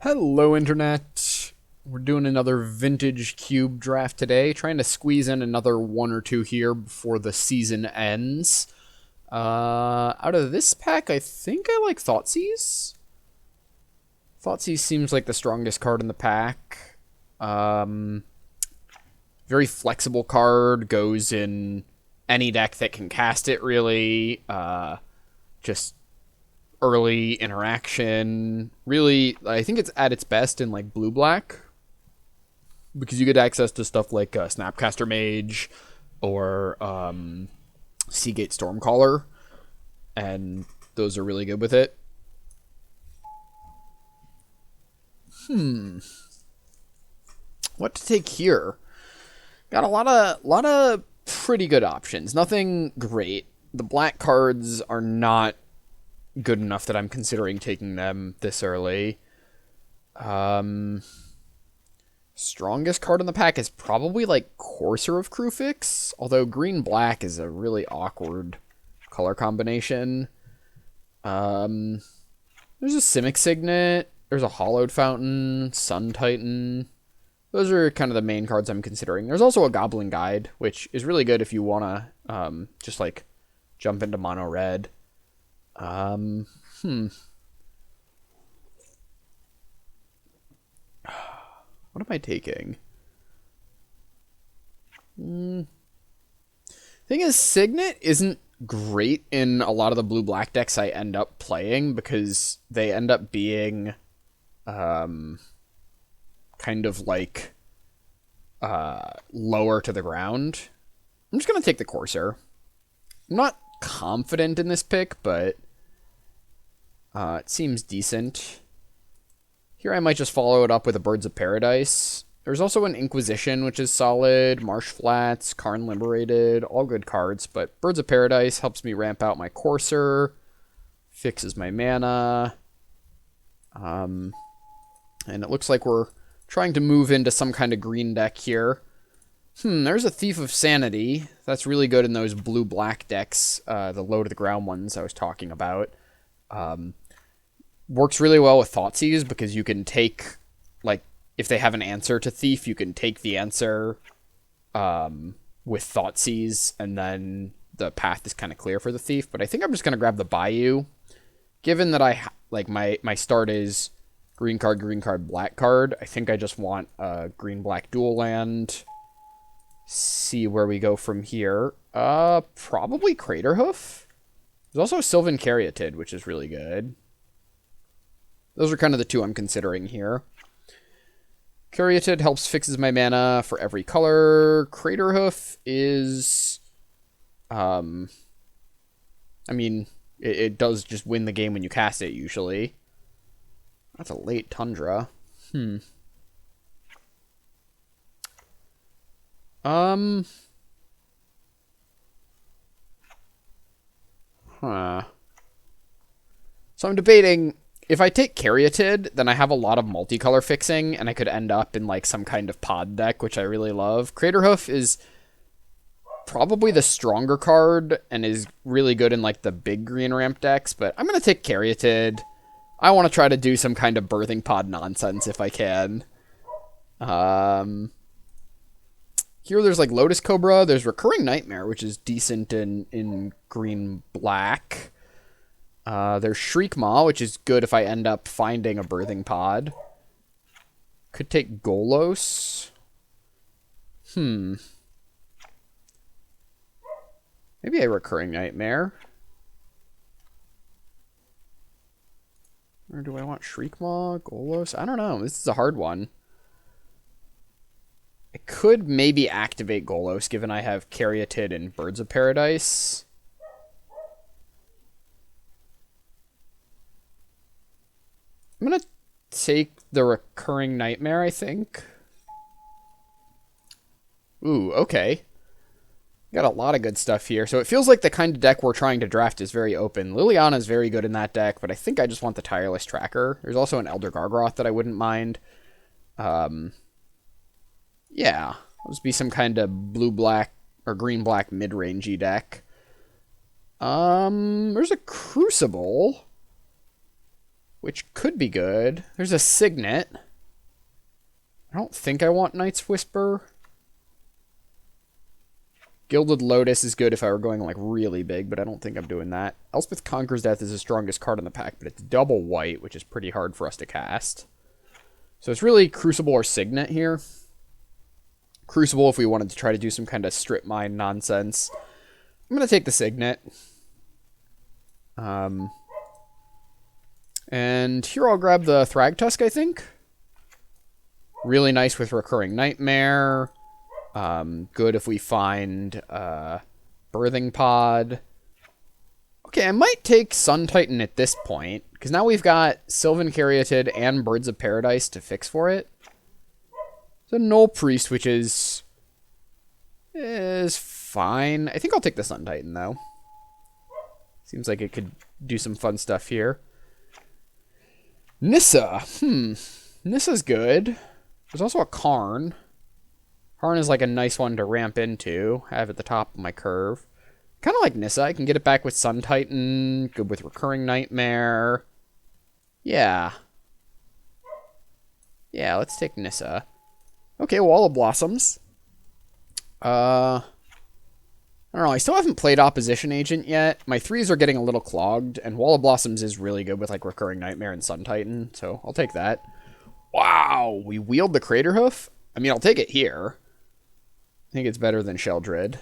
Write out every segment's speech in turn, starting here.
Hello, Internet. We're doing another vintage cube draft today, trying to squeeze in another one or two here before the season ends. Out of this pack, I think I like Thoughtseize. Thoughtseize seems like the strongest card in the pack. Very flexible card, goes in any deck that can cast it, really. Just early interaction. Really, I think it's at its best in like blue-black, because you get access to stuff like Snapcaster Mage or Seagate Stormcaller, and those are really good with it. What to take here? Got a lot of pretty good options. Nothing great. The black cards are not good enough that I'm considering taking them this early. Strongest card in the pack is probably like Courser of Crufix, although green-black is a really awkward color combination. There's a Simic Signet, there's a Hollowed Fountain, Sun Titan. Those are kind of the main cards I'm considering. There's also a Goblin Guide, which is really good if you want to just like jump into mono red. What am I taking? Thing is, Signet isn't great in a lot of the blue-black decks I end up playing, because they end up being kind of like lower to the ground. I'm just going to take the Courser. I'm not confident in this pick, but it seems decent. Here I might just follow it up with a Birds of Paradise. There's also an Inquisition, which is solid, Marsh Flats, Karn Liberated, all good cards, but Birds of Paradise helps me ramp out my Courser, fixes my mana, and it looks like we're trying to move into some kind of green deck here. There's a Thief of Sanity. That's really good in those blue-black decks, the low-to-the-ground ones I was talking about. Works really well with Thoughtseize, because you can take, like, if they have an answer to Thief, you can take the answer with Thoughtseize, and then the path is kind of clear for the Thief. But I think I'm just going to grab the Bayou. Given that my start is green card, black card, I think I just want a green-black dual land. See where we go from here. Probably Craterhoof. There's also Sylvan Caryatid, which is really good. Those are kind of the two I'm considering here. Caryatid helps fixes my mana for every color. Craterhoof is... I mean, it does just win the game when you cast it, usually. That's a late Tundra. So I'm debating, if I take Caryatid, then I have a lot of multicolor fixing, and I could end up in like some kind of pod deck, which I really love. Craterhoof is probably the stronger card, and is really good in like the big green ramp decks, but I'm going to take Caryatid. I want to try to do some kind of birthing pod nonsense if I can. Here there's like Lotus Cobra, there's Recurring Nightmare, which is decent in green-black. There's Shriekmaw, which is good if I end up finding a birthing pod. Could take Golos. Maybe a Recurring Nightmare. Or do I want Shriekmaw, Golos? I don't know. This is a hard one. I could maybe activate Golos, given I have Caryatid and Birds of Paradise. I'm going to take the Recurring Nightmare, I think. Ooh, okay. Got a lot of good stuff here. So it feels like the kind of deck we're trying to draft is very open. Liliana is very good in that deck, but I think I just want the Tireless Tracker. There's also an Elder Gargroth that I wouldn't mind. Yeah, let's be some kind of blue-black or green-black mid-rangey deck. There's a Crucible. which could be good. There's a Signet. I don't think I want Knight's Whisper. Gilded Lotus is good if I were going like really big, but I don't think I'm doing that. Elspeth Conquers Death is the strongest card in the pack, but it's double white, which is pretty hard for us to cast. So it's really Crucible or Signet here. Crucible if we wanted to try to do some kind of strip mine nonsense. I'm going to take the Signet. And here I'll grab the Thragtusk, I think. Really nice with Recurring Nightmare. Good if we find Birthing Pod. Okay, I might take Sun Titan at this point, because now we've got Sylvan Caryatid and Birds of Paradise to fix for it. The Null Priest, which is fine. I think I'll take the Sun Titan, though. Seems like it could do some fun stuff here. Nissa. Nissa's good. There's also a Karn. Karn is like a nice one to ramp into. I have at the top of my curve. Kind of like Nissa. I can get it back with Sun Titan. Good with Recurring Nightmare. Yeah. Yeah, let's take Nissa. Okay, Wall of Blossoms. I don't know. I still haven't played Opposition Agent yet. My 3s are getting a little clogged, and Wall of Blossoms is really good with like Recurring Nightmare and Sun Titan, so I'll take that. Wow, we wield the Crater Hoof? I mean, I'll take it here. I think it's better than Sheldred.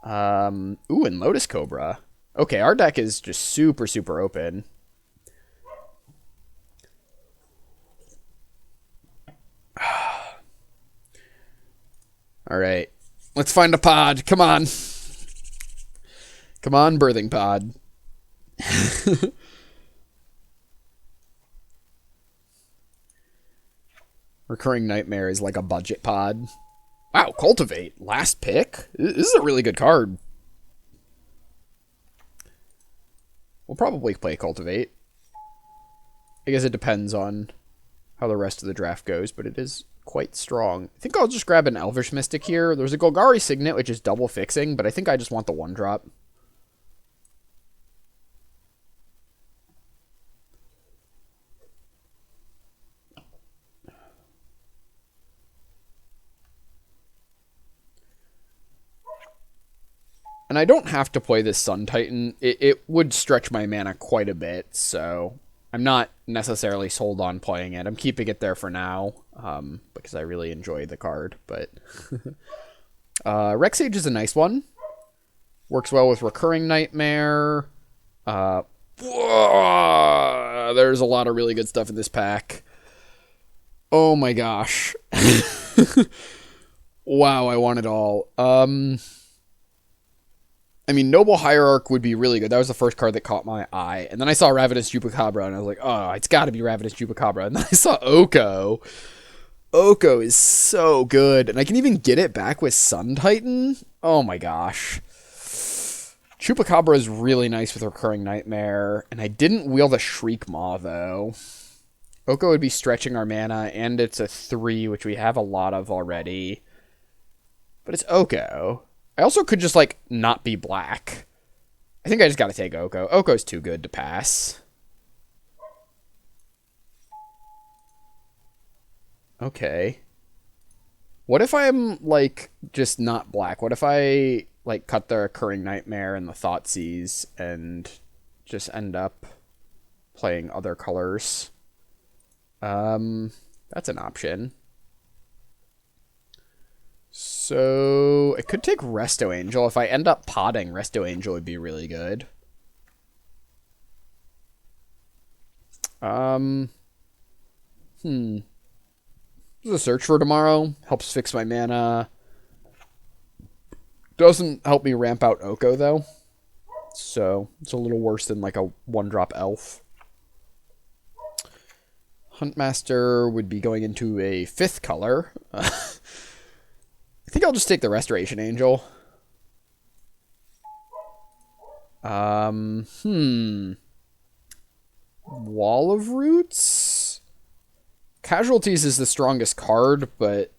Ooh, and Lotus Cobra. Okay, our deck is just super, super open. Alright. Let's find a pod. Come on. Come on, Birthing Pod. Recurring Nightmare is like a budget pod. Wow, Cultivate. Last pick? This is a really good card. We'll probably play Cultivate. I guess it depends on how the rest of the draft goes, but it is quite strong. I think I'll just grab an Elvish Mystic here. There's a Golgari Signet, which is double fixing, but I think I just want the 1-drop. And I don't have to play this Sun Titan. It would stretch my mana quite a bit, so I'm not necessarily sold on playing it. I'm keeping it there for now, because I really enjoy the card. But Rexage is a nice one. Works well with Recurring Nightmare. There's a lot of really good stuff in this pack. Oh my gosh. Wow, I want it all. I mean, Noble Hierarch would be really good. That was the first card that caught my eye. And then I saw Ravenous Chupacabra, and I was like, oh, it's got to be Ravenous Chupacabra. And then I saw Oko. Oko is so good. And I can even get it back with Sun Titan. Oh my gosh. Chupacabra is really nice with Recurring Nightmare. And I didn't wheel the Shriek Maw, though. Oko would be stretching our mana, and it's a 3, which we have a lot of already. But it's Oko. I also could just, like, not be black. I think I just gotta take Oko. Oko's too good to pass. Okay. What if I'm, like, just not black? What if I, like, cut the Recurring Nightmare and the Thoughtseize and just end up playing other colors? That's an option. So, I could take Resto Angel. If I end up potting, Resto Angel would be really good. There's a Search for Tomorrow. Helps fix my mana. Doesn't help me ramp out Oko, though. So, it's a little worse than, like, a 1-drop elf. Huntmaster would be going into a 5th color. I think I'll just take the Restoration Angel. Wall of Roots? Casualties is the strongest card, but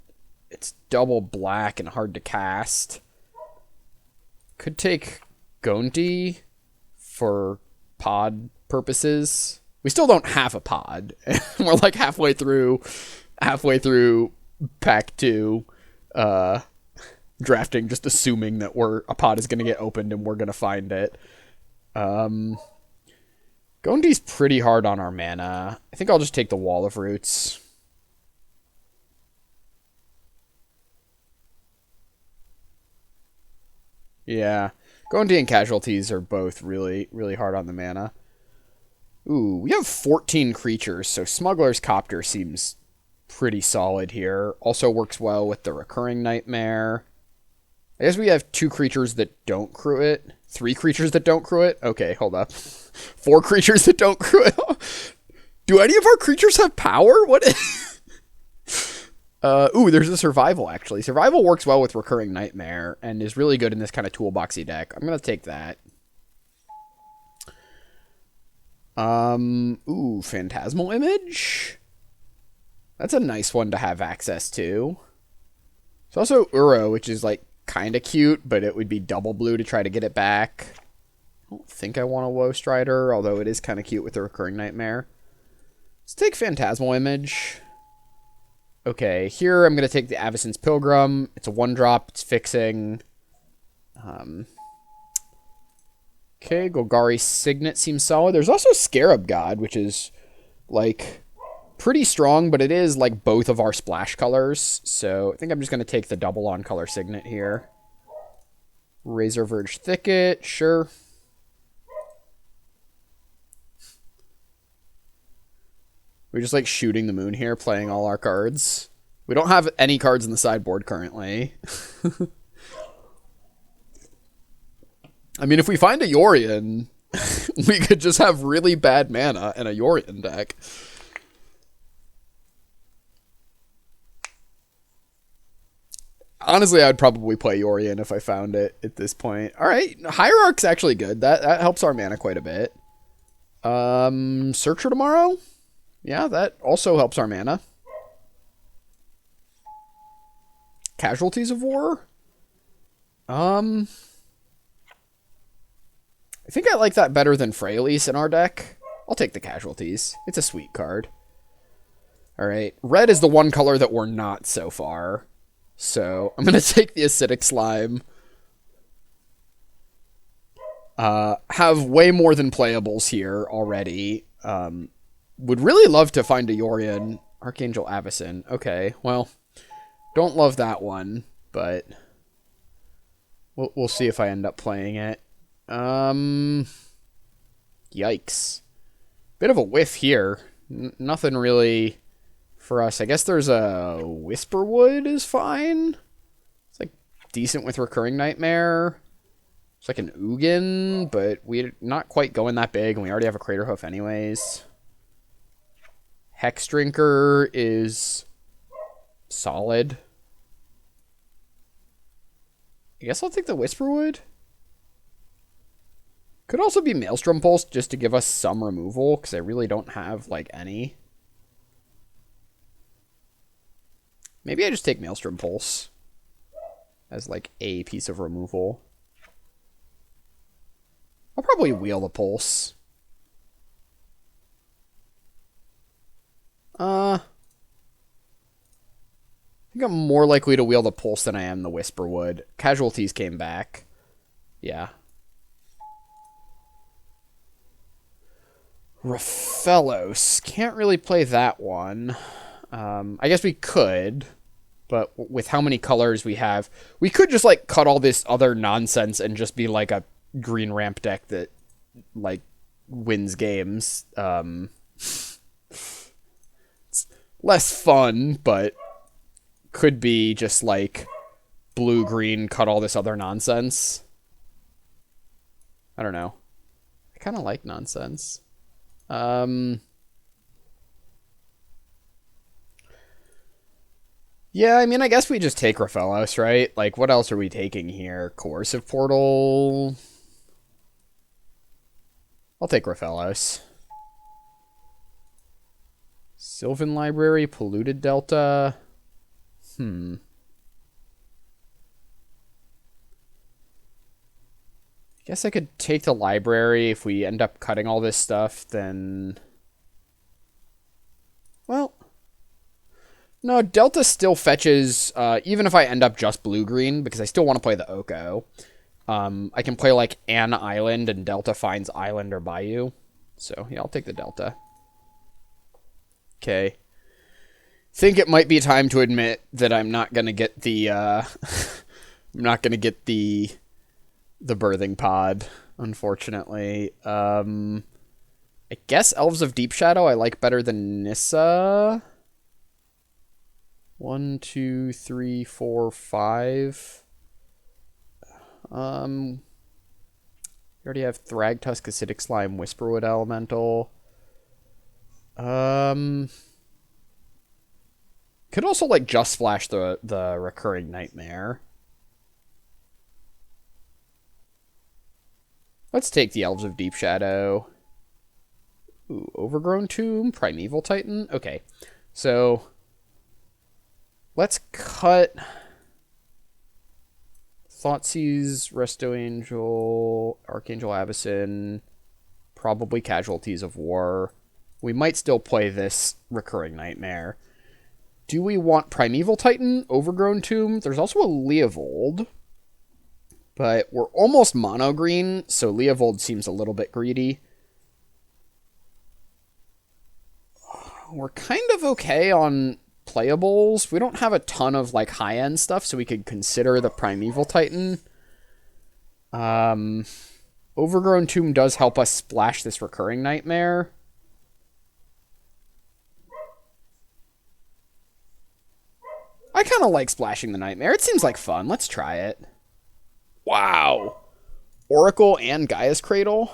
it's double black and hard to cast. Could take Gonti for pod purposes. We still don't have a pod. We're like halfway through pack 2, drafting, just assuming that a pod is going to get opened and we're going to find it. Gondi's pretty hard on our mana. I think I'll just take the Wall of Roots. Yeah. Gondi and Casualties are both really, really hard on the mana. Ooh, we have 14 creatures, so Smuggler's Copter seems pretty solid here. Also works well with the Recurring Nightmare. I guess we have 2 creatures that don't crew it. 3 creatures that don't crew it? Okay, hold up. 4 creatures that don't crew it? Do any of our creatures have power? What? Ooh, there's a Survival, actually. Survival works well with Recurring Nightmare and is really good in this kind of toolboxy deck. I'm going to take that. Ooh, Phantasmal Image? That's a nice one to have access to. There's also Uro, which is, like, kind of cute, but it would be double blue to try to get it back. I don't think I want a Woe Strider, although it is kind of cute with the Recurring Nightmare. Let's take Phantasmal Image. Okay, here I'm going to take the Avacyn's Pilgrim. It's a 1-drop. It's fixing. Okay, Golgari Signet seems solid. There's also Scarab God, which is, like, pretty strong, but it is, like, both of our splash colors. So I think I'm just going to take the double on color Signet here. Razor Verge Thicket, sure. We're just, like, shooting the moon here, playing all our cards. We don't have any cards in the sideboard currently. I mean, if we find a Yorion, we could just have really bad mana in a Yorion deck. Honestly, I'd probably play Yorion if I found it at this point. All right, Hierarch's actually good. That helps our mana quite a bit. Searcher tomorrow? Yeah, that also helps our mana. Casualties of War? I think I like that better than Freyalise in our deck. I'll take the Casualties. It's a sweet card. Alright, red is the one color that we're not so far. So, I'm going to take the Acidic Slime. Have way more than playables here already. Would really love to find a Yorion. Archangel Avacyn. Okay, well, don't love that one, but we'll see if I end up playing it. Yikes. Bit of a whiff here. Nothing really for us. I guess there's a Whisperwood is fine. It's like decent with Recurring Nightmare. It's like an Ugin, but we're not quite going that big, and we already have a Craterhoof anyways. Hex Drinker is solid. I guess I'll take the Whisperwood. Could also be Maelstrom Pulse just to give us some removal, because I really don't have, like, any. Maybe I just take Maelstrom Pulse as, like, a piece of removal. I'll probably wheel the Pulse. I think I'm more likely to wheel the Pulse than I am the Whisperwood. Casualties came back. Yeah. Raphellos. Can't really play that one. I guess we could, but with how many colors we have, we could just, like, cut all this other nonsense and just be, like, a green ramp deck that, like, wins games. It's less fun, but could be just, like, blue-green, cut all this other nonsense. I don't know. I kind of like nonsense. Yeah, I mean, I guess we just take Raphellos, right? Like, what else are we taking here? Coercive Portal. I'll take Raphellos. Sylvan Library, Polluted Delta. Guess I could take the library. If we end up cutting all this stuff, then... Well... No, Delta still fetches, even if I end up just blue-green, because I still want to play the Oko. I can play, like, an island, and Delta finds island or bayou. So, yeah, I'll take the Delta. Okay. Think it might be time to admit that I'm not going to get the, I'm not going to get the birthing pod, unfortunately. I guess Elves of Deep Shadow I like better than Nissa. 1, 2, 3, 4, 5. We already have Thragtusk, Acidic Slime, Whisperwood Elemental. Could also, like, just flash the Recurring Nightmare. Let's take the Elves of Deep Shadow. Ooh, Overgrown Tomb, Primeval Titan. Okay, so... Let's cut Thoughtseize, Resto Angel, Archangel Avacyn, probably Casualties of War. We might still play this Recurring Nightmare. Do we want Primeval Titan, Overgrown Tomb? There's also a Leovold, but we're almost mono green, so Leovold seems a little bit greedy. We're kind of okay on playables. We don't have a ton of like high-end stuff, so we could consider the Primeval Titan. Overgrown Tomb does help us splash this Recurring Nightmare. I kind of like splashing the Nightmare. It seems like fun. Let's try it. Wow. Oracle and Gaia's Cradle?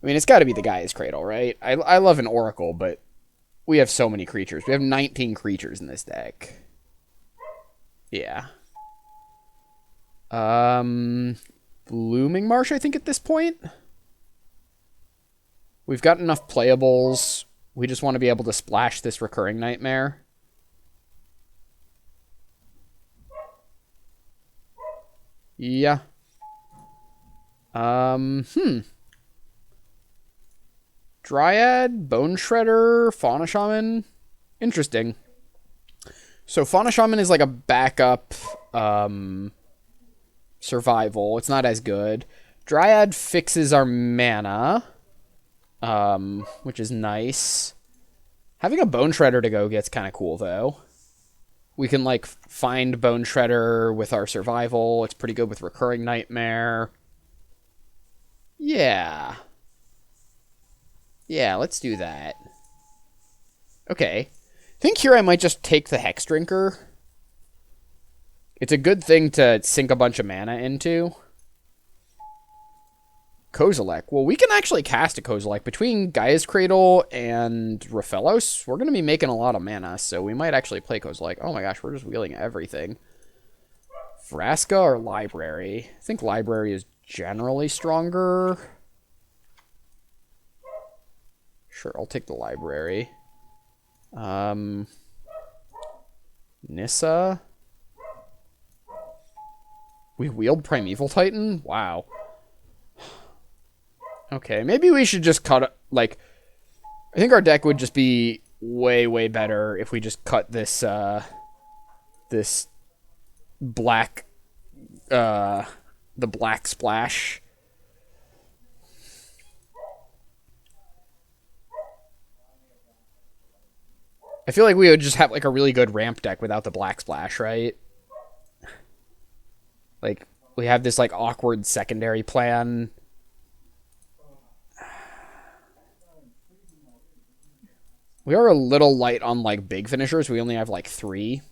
I mean, it's got to be the Gaia's Cradle, right? I love an Oracle, but we have so many creatures. We have 19 creatures in this deck. Yeah. Blooming Marsh, I think, at this point. We've got enough playables. We just want to be able to splash this Recurring Nightmare. Yeah. Dryad, Bone Shredder, Fauna Shaman. Interesting. So Fauna Shaman is like a backup survival. It's not as good. Dryad fixes our mana, which is nice. Having a Bone Shredder to go gets kind of cool, though. We can, like, find Bone Shredder with our survival. It's pretty good with Recurring Nightmare. Yeah. Yeah, let's do that. Okay. I think here I might just take the Hex Drinker. It's a good thing to sink a bunch of mana into. Kozilek. Well, we can actually cast a Kozilek. Between Gaia's Cradle and Raphelos, we're going to be making a lot of mana, so we might actually play Kozilek. Oh my gosh, we're just wheeling everything. Vraska or Library? I think Library is generally stronger. Sure, I'll take the Library. Nissa? We wield Primeval Titan? Wow. Okay, maybe we should just cut, like, I think our deck would just be way, way better if we just cut this, this black, the black splash. I feel like we would just have, like, a really good ramp deck without the black splash, right? Like, we have this, like, awkward secondary plan. We are a little light on, like, big finishers. We only have, like, 3.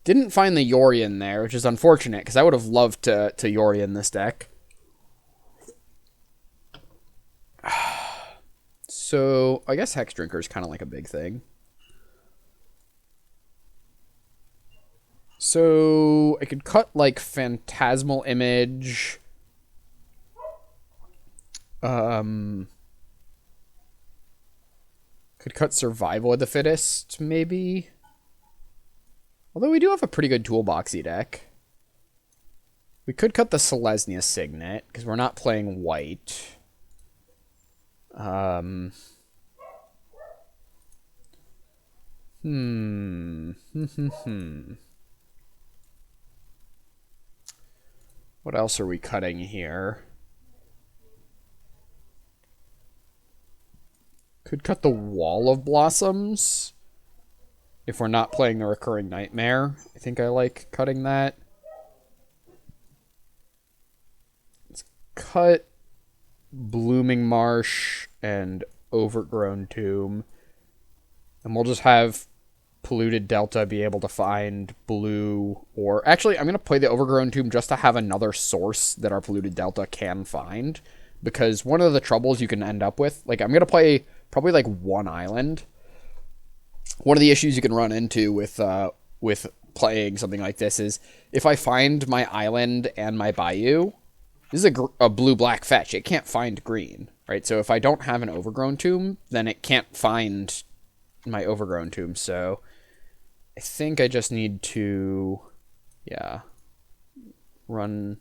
Didn't find the Yorion there, which is unfortunate, because I would have loved to Yorion this deck. So, I guess Hex Drinker is kind of like a big thing. So, I could cut, like, Phantasmal Image. Could cut Survival of the Fittest, maybe. Although we do have a pretty good toolboxy deck. We could cut the Selesnya Signet, because we're not playing white. What else are we cutting here? Could cut the Wall of Blossoms. If we're not playing the Recurring Nightmare. I think I like cutting that. Let's cut Blooming Marsh and Overgrown Tomb. And we'll just have Polluted Delta be able to find blue, or actually I'm going to play the Overgrown Tomb just to have another source that our Polluted Delta can find, because one of the troubles you can end up with, like, I'm going to play probably like one island. One of the issues you can run into with playing something like this is if I find my island and my bayou, this is a blue-black fetch. It can't find green, right? So if I don't have an Overgrown Tomb, then it can't find my Overgrown Tomb. So I think I just need to, yeah, run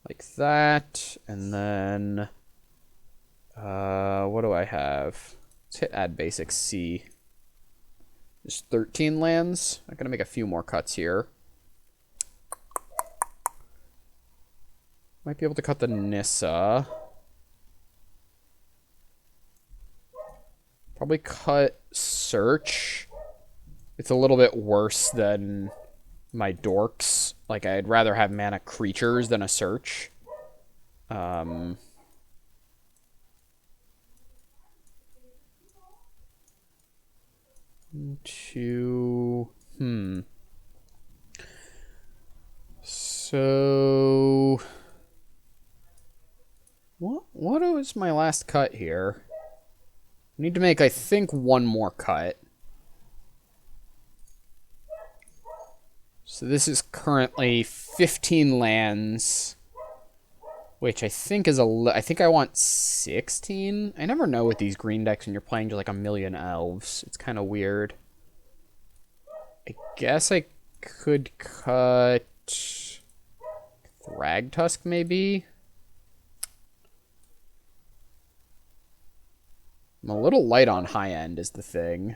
like that. And then, what do I have? Let's hit add basic C. There's 13 lands. I'm going to make a few more cuts here. Might be able to cut the Nissa. Probably cut Search. It's a little bit worse than my Dorks. Like, I'd rather have mana creatures than a Search. So what was my last cut here? I need to make, I think, one more cut. So this is currently 15 lands, which I think is I think I want 16. I never know with these green decks when you're playing to like a million elves. It's kind of weird. I guess I could cut Thragtusk maybe. I'm a little light on high end is the thing.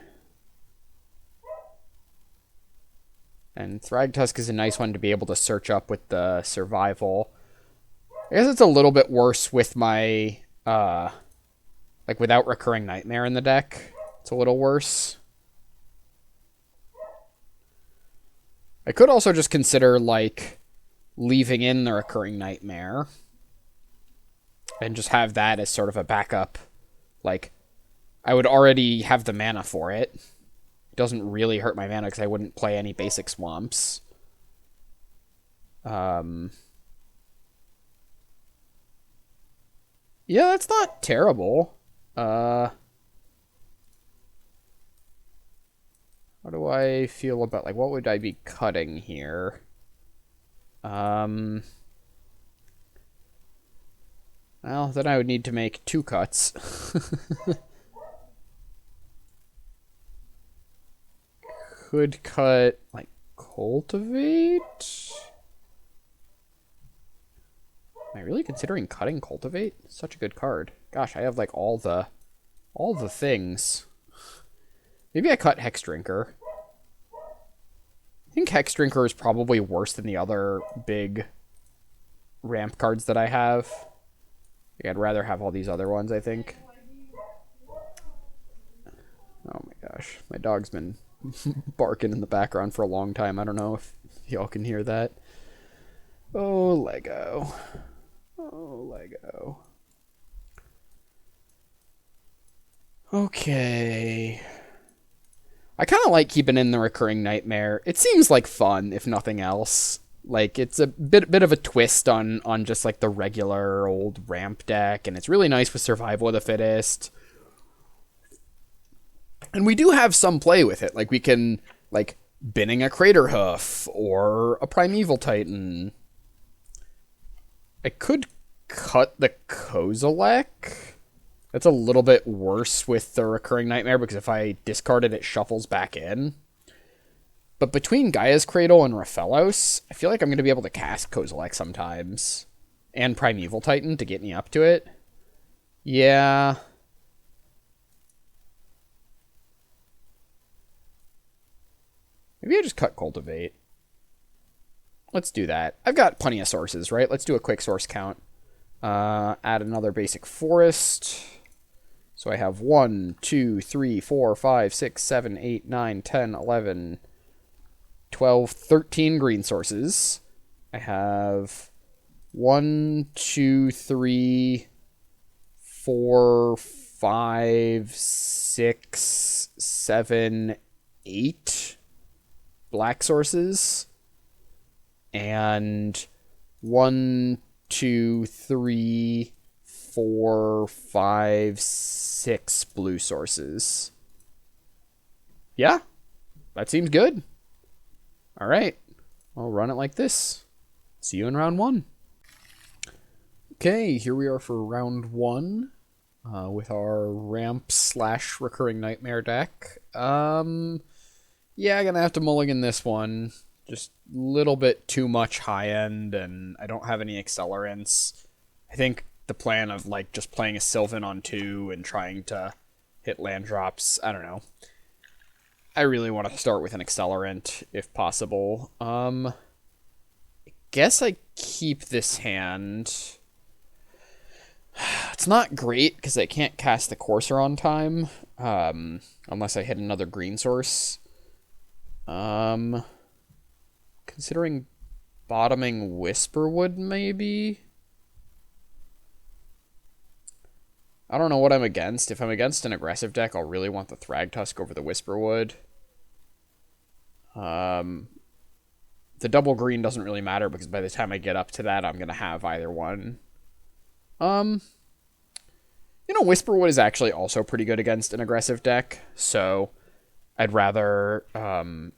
And Thragtusk is a nice one to be able to search up with the survival. I guess it's a little bit worse with my, like without Recurring Nightmare in the deck. It's a little worse. I could also just consider, like, leaving in the Recurring Nightmare. And just have that as sort of a backup. Like, I would already have the mana for it. It doesn't really hurt my mana because I wouldn't play any basic swamps. Yeah, that's not terrible. How do I feel about, like, what would I be cutting here? Well, then I would need to make 2 cuts. Could cut, like, Cultivate? Am I really considering cutting Cultivate? Such a good card. Gosh, I have, like, all the things. Maybe I cut Hexdrinker. I think Hexdrinker is probably worse than the other big ramp cards that I have. I'd rather have all these other ones, I think. Oh my gosh. My dog's been barking in the background for a long time. I don't know if y'all can hear that. Oh, Lego. Oh, Lego. Okay. I kind of like keeping in the Recurring Nightmare. It seems like fun, if nothing else. Like, it's a bit of a twist on just, like, the regular old ramp deck, and it's really nice with Survival of the Fittest. And we do have some play with it. Like, we can, like, binning a Crater Hoof, or a Primeval Titan. I could cut the Kozilek. That's a little bit worse with the Recurring Nightmare, because if I discard it, it shuffles back in. But between Gaia's Cradle and Raphaelos, I feel like I'm going to be able to cast Kozilek sometimes. And Primeval Titan to get me up to it. Yeah. Maybe I just cut Cultivate. Let's do that. I've got plenty of sources, right? Let's do a quick source count. Add another basic forest. So I have 1, 2, 3, 4, 5, 6, 7, 8, 9, 10, 11, 12, 13 green sources. I have 1, 2, 3, 4, 5, 6, 7, 8 black sources. And 1, 2, 3, 4, 5, 6 blue sources. Yeah, that seems good. All right, I'll run it like this. See you in round 1. Okay, here we are for round 1 with our ramp / recurring nightmare deck. Yeah, I'm gonna have to mulligan this one. Just a little bit too much high end, and I don't have any accelerants. I think the plan of like just playing a Sylvan on 2 and trying to hit land drops, I don't know. I really want to start with an accelerant if possible. I guess I keep this hand. It's not great because I can't cast the Courser on time, unless I hit another green source. Considering bottoming Whisperwood, maybe? I don't know what I'm against. If I'm against an aggressive deck, I'll really want the Thragtusk over the Whisperwood. The double green doesn't really matter because by the time I get up to that, I'm going to have either one. Whisperwood is actually also pretty good against an aggressive deck, so I'd rather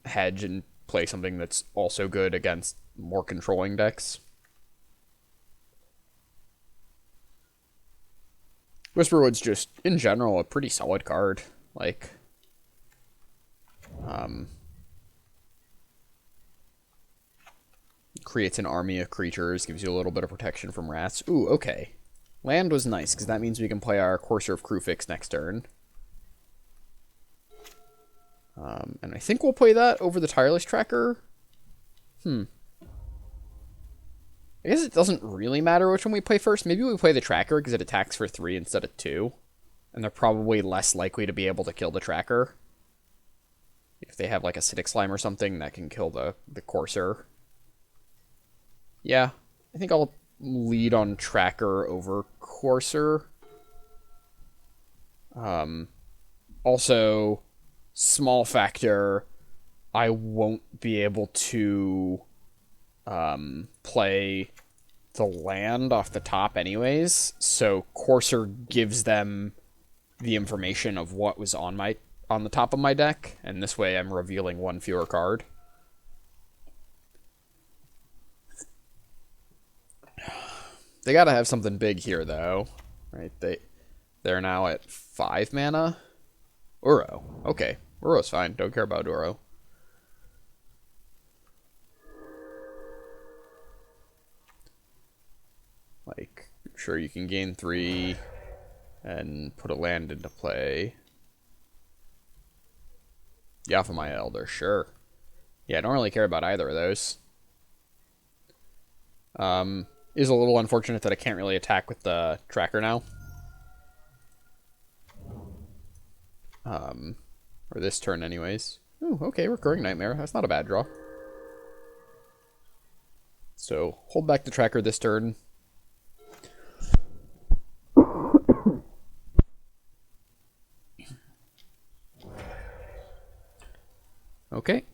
hedge and play something that's also good against more controlling decks. Whisperwood's just, in general, a pretty solid card. Like, creates an army of creatures, gives you a little bit of protection from rats. Ooh, okay. Land was nice, because that means we can play our Courser of Crewfix next turn. And I think we'll play that over the Tireless Tracker. I guess it doesn't really matter which one we play first. Maybe we play the Tracker because it attacks for 3 instead of 2. And they're probably less likely to be able to kill the Tracker. If they have like Acidic Slime or something that can kill the Courser. Yeah, I think I'll lead on Tracker over Courser. Also, small factor, I won't be able to play the land off the top anyways, so Courser gives them the information of what was on the top of my deck, and this way I'm revealing one fewer card. They gotta have something big here, though. Right? They're now at 5 mana. Uro. Okay. Uro's fine. Don't care about Uro. Like, sure, you can gain 3 and put a land into play. Yaphomai Elder, sure. Yeah, I don't really care about either of those. Is a little unfortunate that I can't really attack with the Tracker now. Or this turn anyways. Ooh, okay, Recurring Nightmare. That's not a bad draw. So, hold back the Tracker this turn. Okay.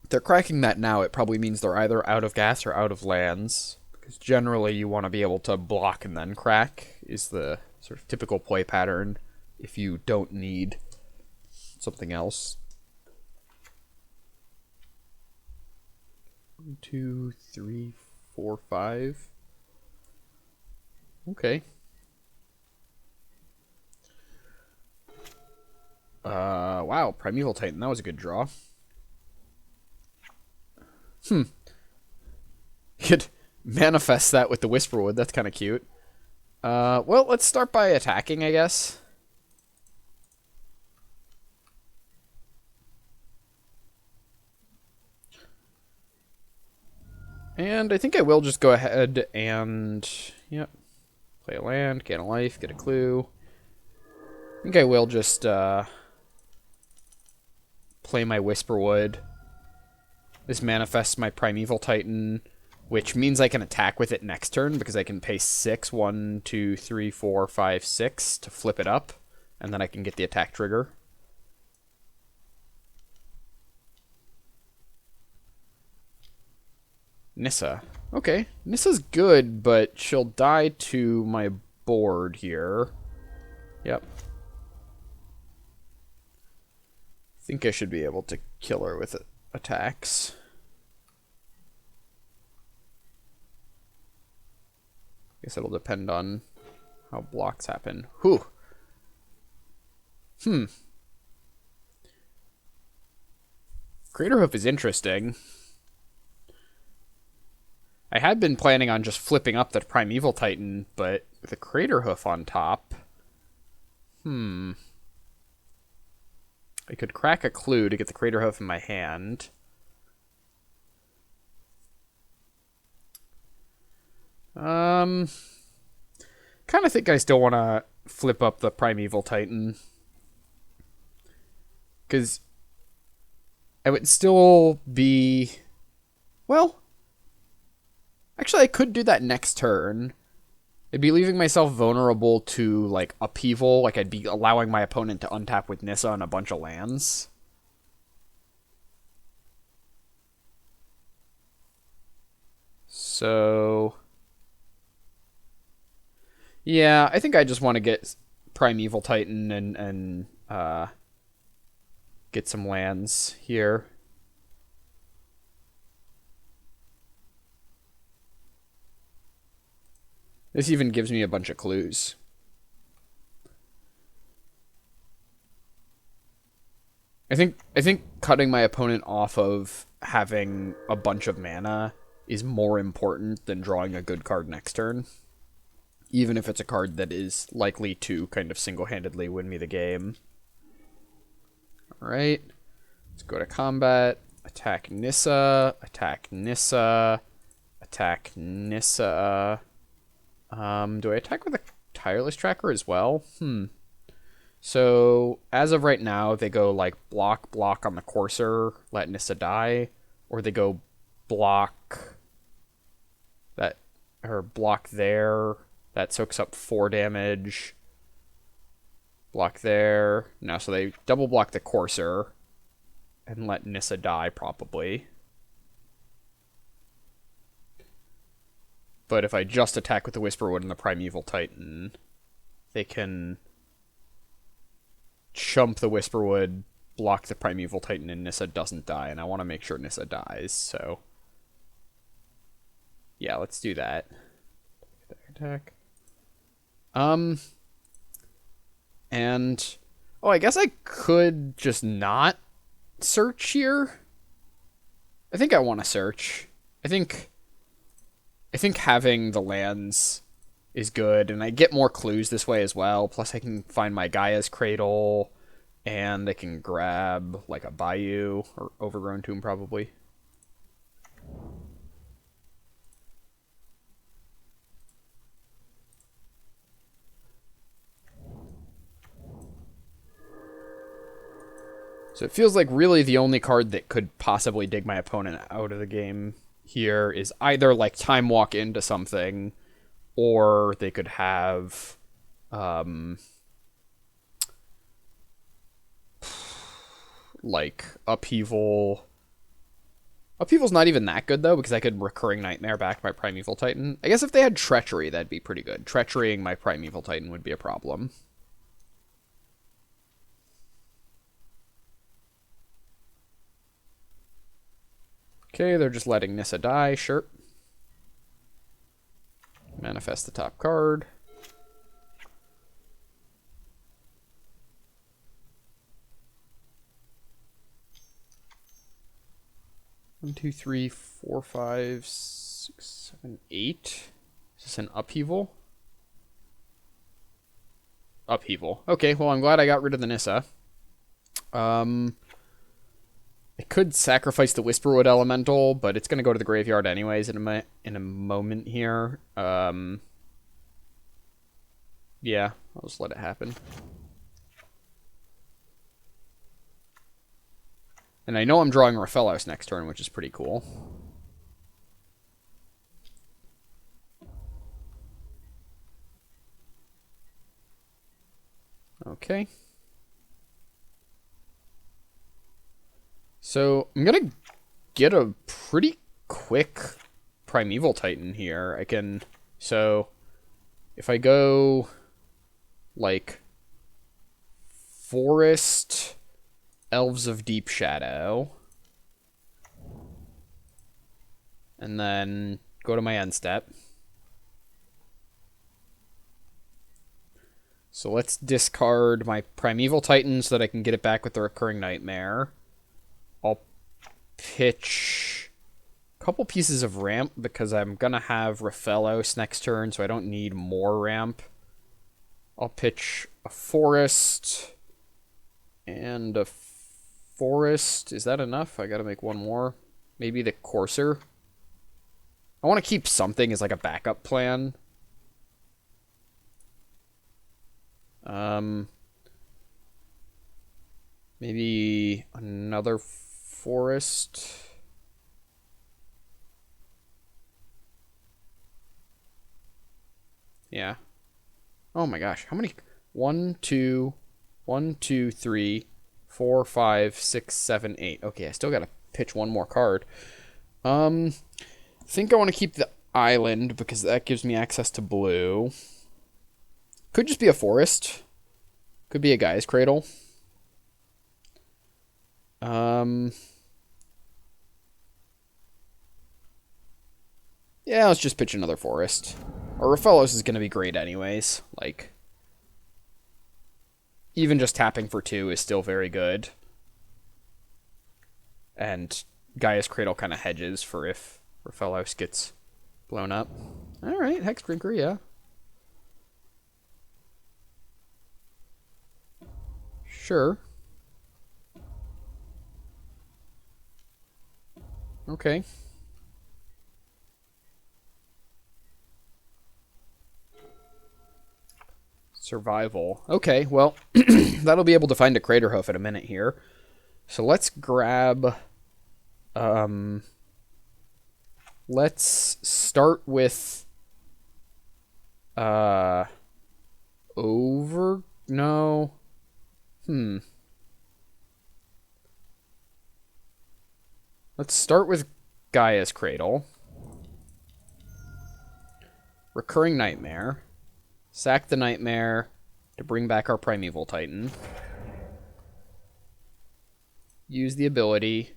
If they're cracking that now, it probably means they're either out of gas or out of lands. Because generally you want to be able to block and then crack is the sort of typical play pattern if you don't need something else. 1, 2, 3, 4, 5. Okay. wow, Primeval Titan, that was a good draw. You could manifest that with the Whisperwood, that's kind of cute. Well, let's start by attacking, I guess. And I think I will just go ahead and, yep, play a land, gain a life, get a clue. I think I will just play my Whisperwood. This manifests my Primeval Titan, which means I can attack with it next turn because I can pay 6, 1, 2, 3, 4, 5, 6 to flip it up, and then I can get the attack trigger. Nissa. Okay, Nissa's good, but she'll die to my board here. Yep. I think I should be able to kill her with attacks. Guess it'll depend on how blocks happen. Whew. Craterhoof is interesting. I had been planning on just flipping up the Primeval Titan, but with a Craterhoof on top... I could crack a clue to get the Craterhoof in my hand. Kind of think I still want to flip up the Primeval Titan. Because I would still be... Well... Actually, I could do that next turn. I'd be leaving myself vulnerable to, like, upheaval. Like, I'd be allowing my opponent to untap with Nissa and a bunch of lands. So... yeah, I think I just want to get Primeval Titan and get some lands here. This even gives me a bunch of clues. I think cutting my opponent off of having a bunch of mana is more important than drawing a good card next turn. Even if it's a card that is likely to kind of single-handedly win me the game. Alright. Let's go to combat. Attack Nissa. Attack Nissa. Attack Nissa. Do I attack with a Tireless Tracker as well? So, as of right now, they go, like, block, block on the Courser, let Nissa die. Or they go block that, or block there. That soaks up 4 damage. Block there. No, so they double block the Courser and let Nissa die, probably. But if I just attack with the Whisperwood and the Primeval Titan, they can chump the Whisperwood, block the Primeval Titan, and Nissa doesn't die. And I want to make sure Nissa dies, so... yeah, let's do that. Attack. And... oh, I guess I could just not search here. I think I want to search. I think having the lands is good, and I get more clues this way as well. Plus, I can find my Gaia's Cradle, and I can grab, like, a Bayou, or Overgrown Tomb, probably. So it feels like really the only card that could possibly dig my opponent out of the game here is either like Time Walk into something, or they could have like Upheaval. Upheaval's not even that good though, because I could Recurring Nightmare back my Primeval Titan. I guess if they had Treachery, that'd be pretty good. Treacherying my Primeval Titan would be a problem. Okay, they're just letting Nissa die, sure. Manifest the top card. 1, 2, 3, 4, 5, 6, 7, 8. Is this an upheaval? Upheaval. Okay, well, I'm glad I got rid of the Nissa. I could sacrifice the Whisperwood Elemental, but it's going to go to the graveyard anyways in a moment here. Yeah, I'll just let it happen. And I know I'm drawing Raphelos next turn, which is pretty cool. Okay. So I'm going to get a pretty quick Primeval Titan here. I can... So if I go like Forest, Elves of Deep Shadow, and then go to my end step. So let's discard my Primeval Titan so that I can get it back with the Recurring Nightmare. I'll pitch a couple pieces of ramp because I'm going to have Raphelos next turn, so I don't need more ramp. I'll pitch a Forest and a Forest. Is that enough? I got to make one more. Maybe the Courser. I want to keep something as like a backup plan. Maybe another Forest. Yeah. Oh my gosh, how many? 1, 2, 1, 2, 3, 4, 5, 6, 7, 8. Okay, I still gotta pitch one more card. I think I want to keep the island because that gives me access to blue. Could just be a forest. Could be a Gaia's Cradle. Yeah, let's just pitch another forest. Or Raphelos is going to be great anyways. Like, even just tapping for 2 is still very good. And Gaia's Cradle kind of hedges for if Raphelos gets blown up. Alright, Hexdrinker, yeah. Sure. Okay. Survival. Okay, well, that'll be able to find a Crater Hoof in a minute here. So let's grab... let's start with... Over... No... Let's start with Gaia's Cradle. Recurring Nightmare. Sack the Nightmare to bring back our Primeval Titan. Use the ability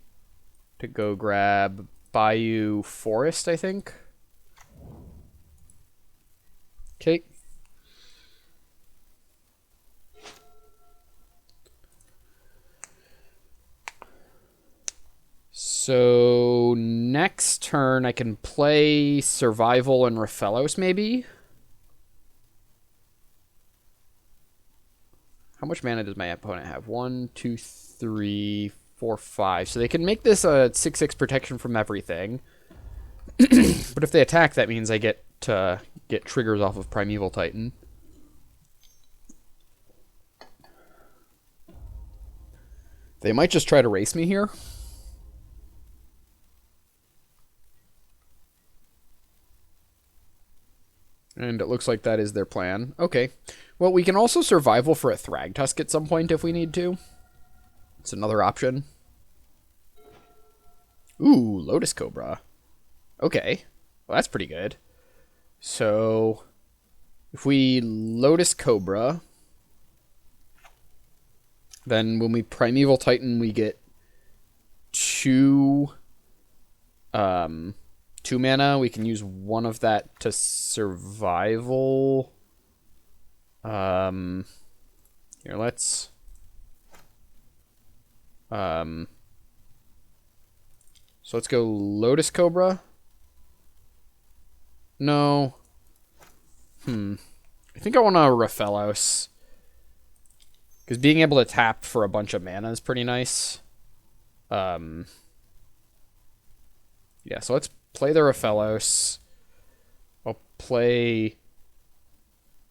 to go grab Bayou Forest, I think. Okay. So next turn I can play Survival and Raphelos maybe. How much mana does my opponent have? 1, 2, 3, 4, 5. So they can make this a 6/6 protection from everything. But if they attack, that means I get to get triggers off of Primeval Titan. They might just try to race me here. And it looks like that is their plan. Okay. Well, we can also Survival for a Thragtusk at some point if we need to. It's another option. Ooh, Lotus Cobra. Okay. Well, that's pretty good. So, if we Lotus Cobra, then when we Primeval Titan, we get 2 mana. We can use one of that to Survival. Here, let's... So let's go Lotus Cobra. No. I think I want to Raphalos. Because being able to tap for a bunch of mana is pretty nice. Yeah, so let's play the Raphalos. I'll play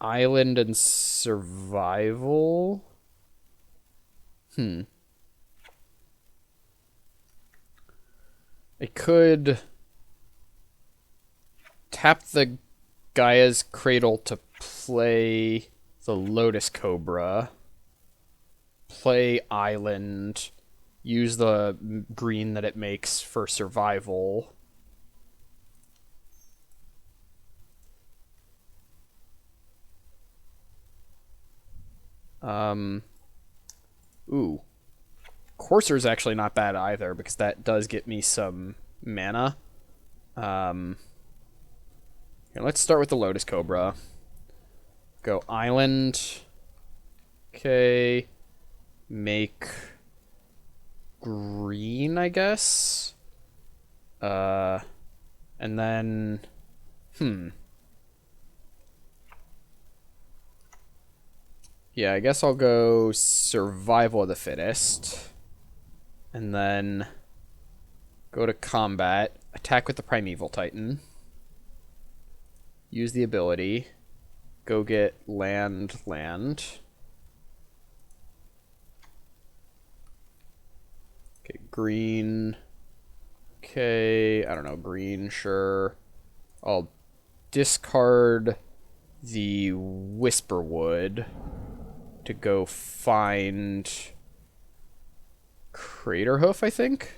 Island and Survival. I could tap the Gaia's Cradle to play the Lotus Cobra. Play Island. Use the green that it makes for survival. Ooh. Courser's actually not bad either, because that does get me some mana. Here, let's start with the Lotus Cobra. Go Island. Okay. Make green, I guess. And then... Yeah, I guess I'll go Survival of the Fittest. And then go to combat. Attack with the Primeval Titan. Use the ability. Go get land. Okay, green. Okay, I don't know, green, sure. I'll discard the Whisperwood to go find Craterhoof, I think.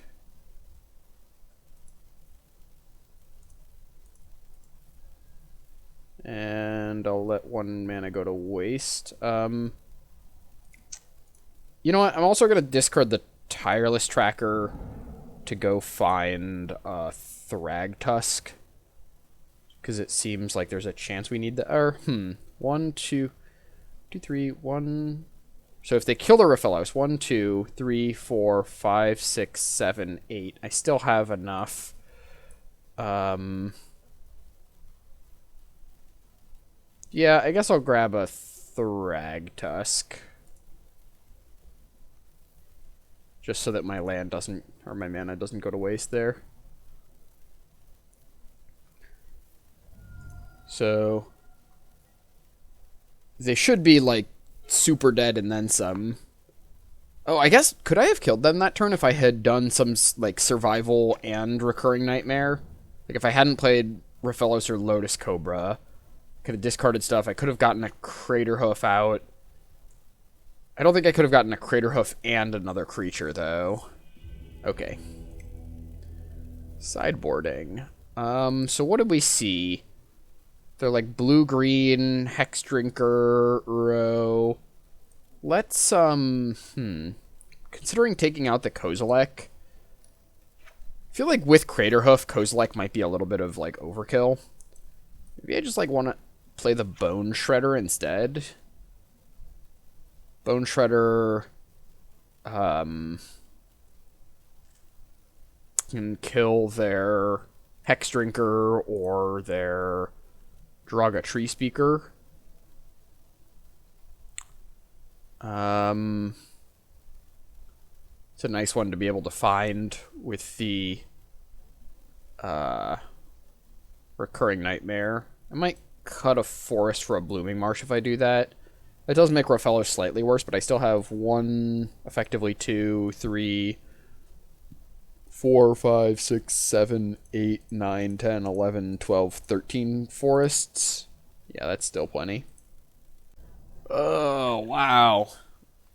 And I'll let 1 mana go to waste. You know what? I'm also going to discard the Tireless Tracker to go find Thragtusk. Because it seems like there's a chance we need the... 1, 2, 3, 1... So if they kill the Raphalos, 1, 2, 3, 4, 5, 6, 7, 8. I still have enough. Yeah, I guess I'll grab a Thragtusk. Just so that my land doesn't, or my mana doesn't go to waste there. So they should be like super dead and then some. Oh, I guess, could I have killed them that turn if I had done some like survival and recurring nightmare? Like if I hadn't played Raphalos or Lotus Cobra, could have discarded stuff. I could have gotten a Craterhoof out. I don't think I could have gotten a Craterhoof and another creature though. Okay. Sideboarding. So what did we see? They're like blue-green, Hex Drinker, Uro. Let's, considering taking out the Kozilek, I feel like with Craterhoof, Kozilek might be a little bit of, like, overkill. Maybe I just, like, want to play the Bone Shredder instead. Bone Shredder, can kill their Hex Drinker or their Draga Tree Speaker. It's a nice one to be able to find with the recurring nightmare. I might cut a forest for a blooming marsh if I do that. It does make Raphalos slightly worse, but I still have 1, effectively 2, 3, 4, 5, 6, 7, 8, 9, 10, 11, 12, 13 forests. Yeah, that's still plenty. Oh, wow.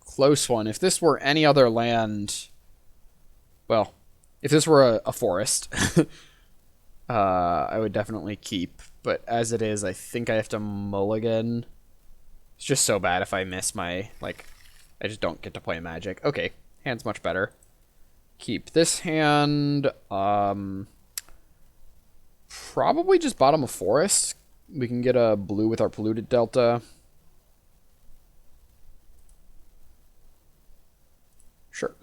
Close one. If this were any other land... Well, if this were a forest, I would definitely keep. But as it is, I think I have to mulligan. It's just so bad if I miss my... Like, I just don't get to play Magic. Okay, hand's much better. Keep this hand. Probably just bottom of forest. We can get a blue with our polluted delta. Sure.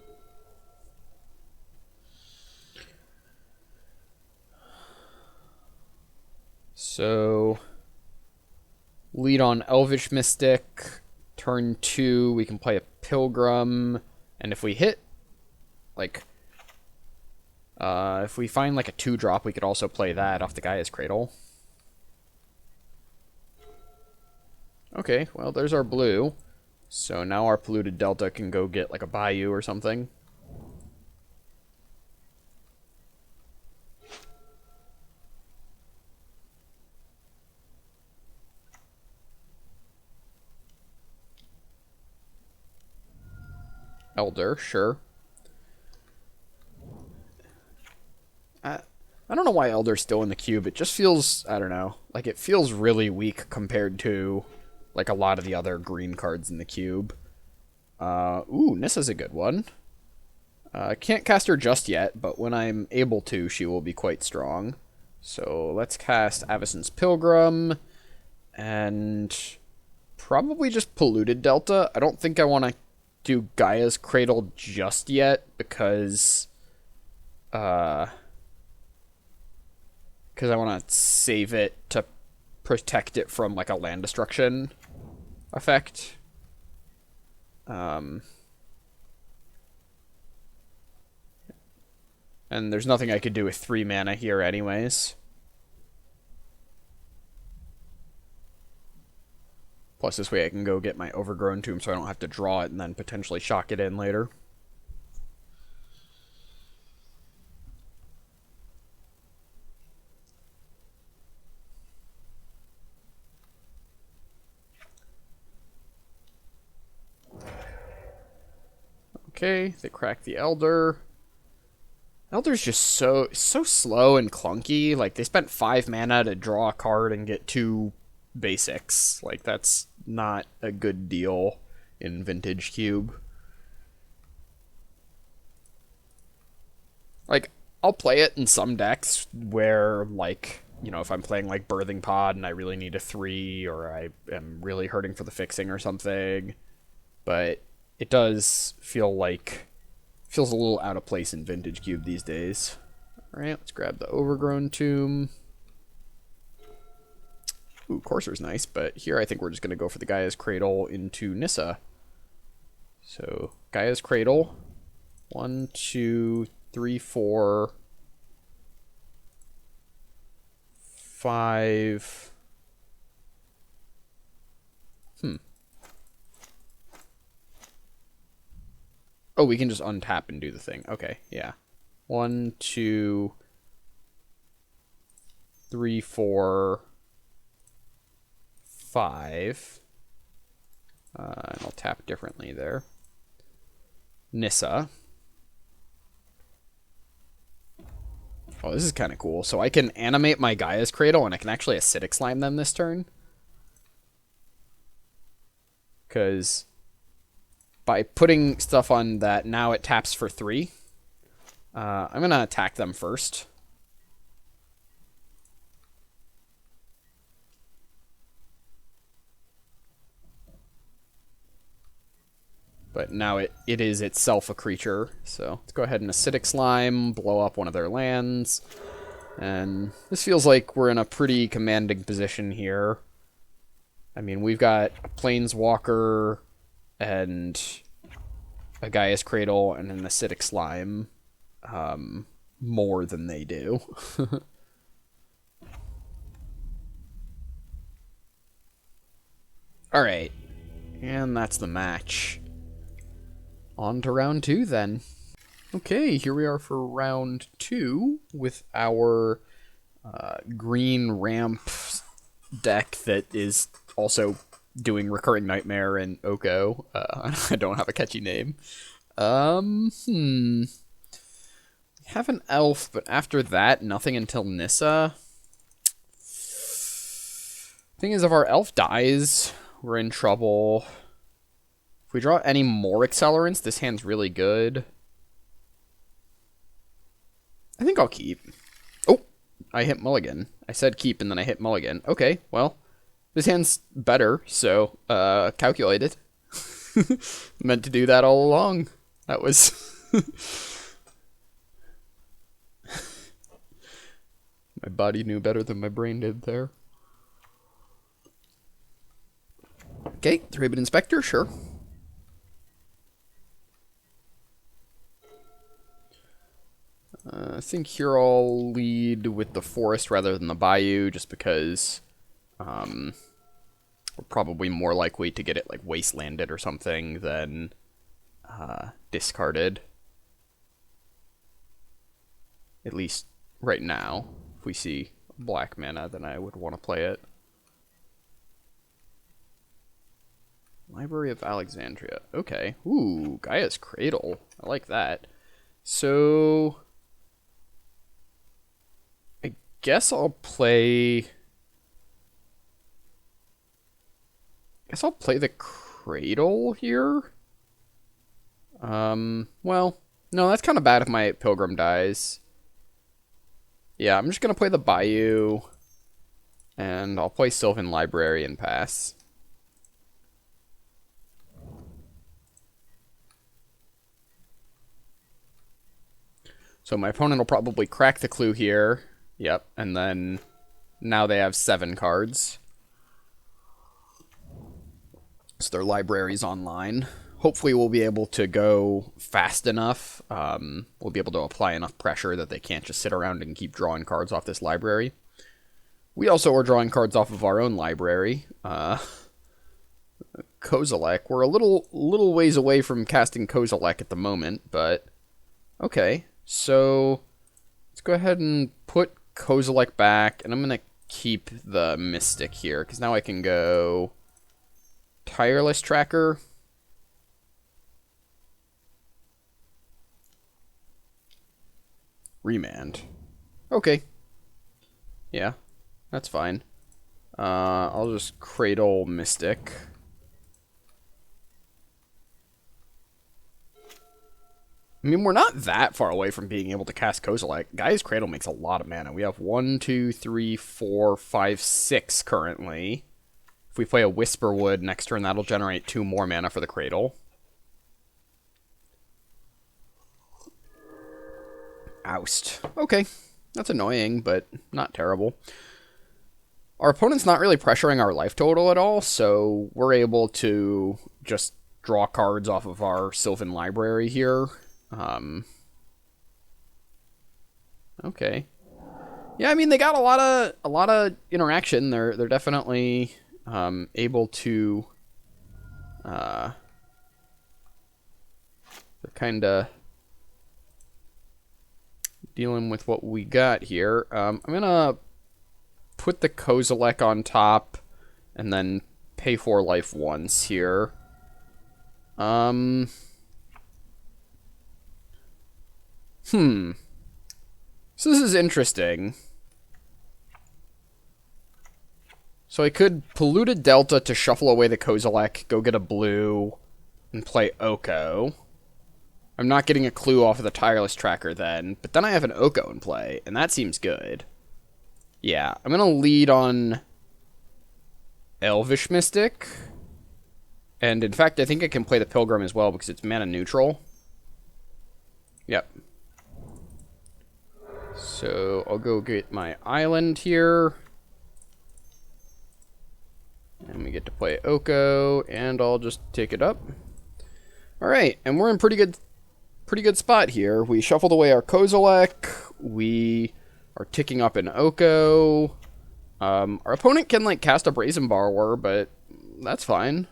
So, lead on Elvish Mystic. Turn 2, we can play a Pilgrim. And if we hit, like, if we find like a 2-drop, we could also play that off the Gaia's Cradle. Okay, well, there's our blue. So now our polluted delta can go get like a Bayou or something. Elder, sure. I don't know why Elder's still in the cube. It just feels, I don't know, like it feels really weak compared to like a lot of the other green cards in the cube. Ooh, Nissa's a good one. Can't cast her just yet, but when I'm able to, she will be quite strong. So let's cast Avacyn's Pilgrim, and probably just Polluted Delta. I don't think I want to do Gaia's Cradle just yet, because I want to save it to protect it from like a land destruction effect. And there's nothing I could do with 3 mana here anyways. Plus this way I can go get my Overgrown Tomb so I don't have to draw it and then potentially shock it in later. Okay, they crack the Elder. Elder's just so slow and clunky. Like, they spent 5 mana to draw a card and get 2 basics. Like, that's not a good deal in Vintage Cube. Like, I'll play it in some decks where, like, you know, if I'm playing, like, Birthing Pod and I really need a 3, or I am really hurting for the fixing or something. But it does feel like... feels a little out of place in Vintage Cube these days. Alright, let's grab the Overgrown Tomb. Ooh, Courser's nice, but here I think we're just going to go for the Gaia's Cradle into Nissa. So, Gaia's Cradle. 1, 2, 3, 4, 5. Oh, we can just untap and do the thing. Okay, yeah. 1, 2, 3, 4, 5. And I'll tap differently there. Nissa. Oh, this is kind of cool. So I can animate my Gaia's Cradle, and I can actually Acidic Slime them this turn. Because by putting stuff on that, now it taps for 3. I'm going to attack them first. But now it is itself a creature. So let's go ahead and Acidic Slime, blow up one of their lands. And this feels like we're in a pretty commanding position here. I mean, we've got a Planeswalker and a Gaia's Cradle and an Acidic Slime more than they do. Alright, and that's the match. On to round 2 then. Okay, here we are for round 2 with our green ramp deck that is also doing Recurring Nightmare and Oko. I don't have a catchy name. We have an elf, but after that, nothing until Nissa. Thing is, if our elf dies, we're in trouble. If we draw any more accelerants, this hand's really good. I think I'll keep. Oh, I hit mulligan. I said keep and then I hit mulligan. Okay, well, this hand's better, so calculated. Meant to do that all along. That was... My body knew better than my brain did there. Okay, 3-bit inspector, sure. I think here I'll lead with the forest rather than the bayou, just because we're probably more likely to get it like wastelanded or something than discarded. At least right now. If we see black mana, then I would want to play it. Library of Alexandria. Okay. Ooh, Gaia's Cradle. I like that. So I guess I'll play the Cradle here. Well, no, that's kind of bad if my Pilgrim dies. Yeah, I'm just gonna play the Bayou, and I'll play Sylvan Library and pass. So my opponent will probably crack the clue here. Yep, and then now they have 7 cards. So their library's online. Hopefully we'll be able to go fast enough. We'll be able to apply enough pressure that they can't just sit around and keep drawing cards off this library. We also are drawing cards off of our own library. Kozilek. We're a little ways away from casting Kozilek at the moment, but okay. So let's go ahead and put Kozilek back, and I'm going to keep the Mystic here, because now I can go Tireless Tracker. Remand. Okay. Yeah, that's fine. I'll just Cradle Mystic. I mean, we're not that far away from being able to cast Kozilek. Gaia's Cradle makes a lot of mana. We have 1, 2, 3, 4, 5, 6 currently. If we play a Whisperwood next turn, that'll generate 2 more mana for the Cradle. Oust. Okay. That's annoying, but not terrible. Our opponent's not really pressuring our life total at all, so we're able to just draw cards off of our Sylvan Library here. Okay. Yeah, I mean, they got a lot of interaction. They're definitely able to they're kind of dealing with what we got here. I'm gonna put the Kozilek on top and then pay 4 life once here. So this is interesting. So I could Polluted Delta to shuffle away the Kozilek, go get a blue, and play Oko. I'm not getting a clue off of the Tireless Tracker then, but then I have an Oko in play, and that seems good. Yeah, I'm going to lead on Elvish Mystic. And in fact, I think I can play the Pilgrim as well because it's mana neutral. Yep. So I'll go get my island here. And we get to play Oko, and I'll just take it up. Alright, and we're in pretty good spot here. We shuffled away our Kozilek. We are ticking up an Oko. Our opponent can, like, cast a Brazen Borrower, but that's fine.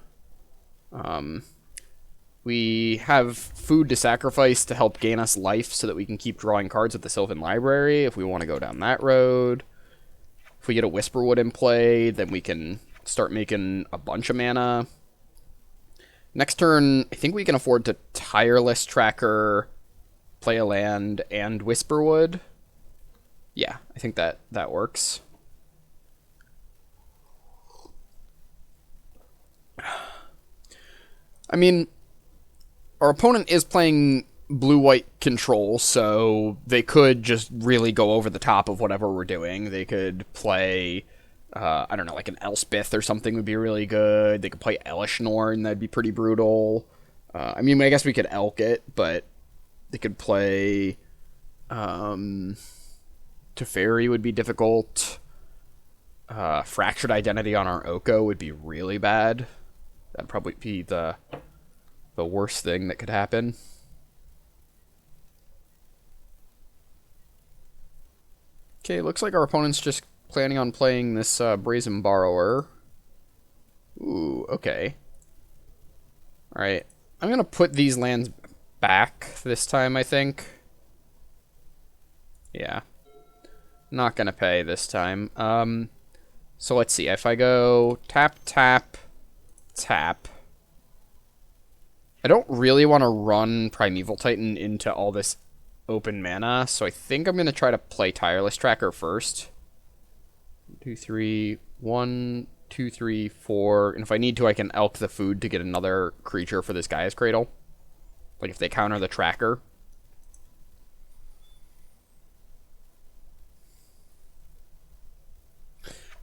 We have food to sacrifice to help gain us life so that we can keep drawing cards with the Sylvan Library if we want to go down that road. If we get a Whisperwood in play, then we can start making a bunch of mana. Next turn, I think we can afford to Tireless Tracker, play a land, and Whisperwood. Yeah, I think that works. I mean, our opponent is playing blue-white control, so they could just really go over the top of whatever we're doing. They could play, I don't know, like an Elspeth or something would be really good. They could play Elishnorn, that'd be pretty brutal. I mean, I guess we could Elk it, but they could play, Teferi would be difficult. Fractured Identity on our Oko would be really bad. That'd probably be the worst thing that could happen. Okay, looks like our opponent's just planning on playing this Brazen Borrower. Ooh, okay. Alright, I'm gonna put these lands back this time, I think. Yeah. Not gonna pay this time. So let's see. If I go tap, tap, tap. I don't really want to run Primeval Titan into all this open mana, so I think I'm gonna try to play Tireless Tracker first. 2, 3, 1, 2, 3, 4. And if I need to, I can elk the food to get another creature for this Gaia's Cradle. Like if they counter the tracker.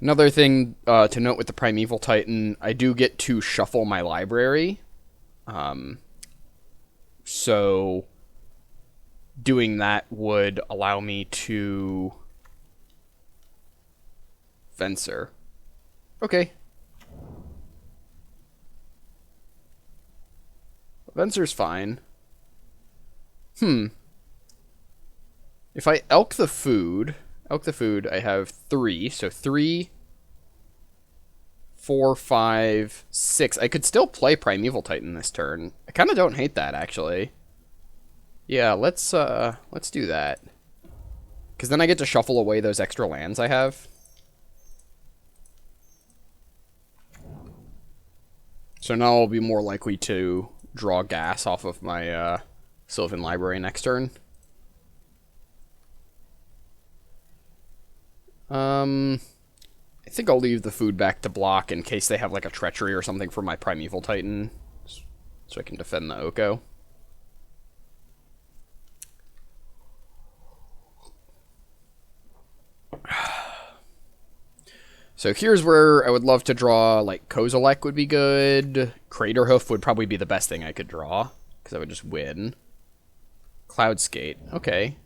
Another thing to note with the Primeval Titan, I do get to shuffle my library. So doing that would allow me to Fencer. Okay. Vencer's fine. If I elk the food, I have 3. So 3, 4, 5, 6. I could still play Primeval Titan this turn. I kind of don't hate that, actually. Yeah, let's do that. Because then I get to shuffle away those extra lands I have. So now I'll be more likely to draw gas off of my Sylvan Library next turn. I think I'll leave the food back to block in case they have like a Treachery or something for my Primeval Titan, so I can defend the Oko. So here's where I would love to draw, like, Kozilek would be good. Craterhoof would probably be the best thing I could draw, because I would just win. Cloudskate, okay.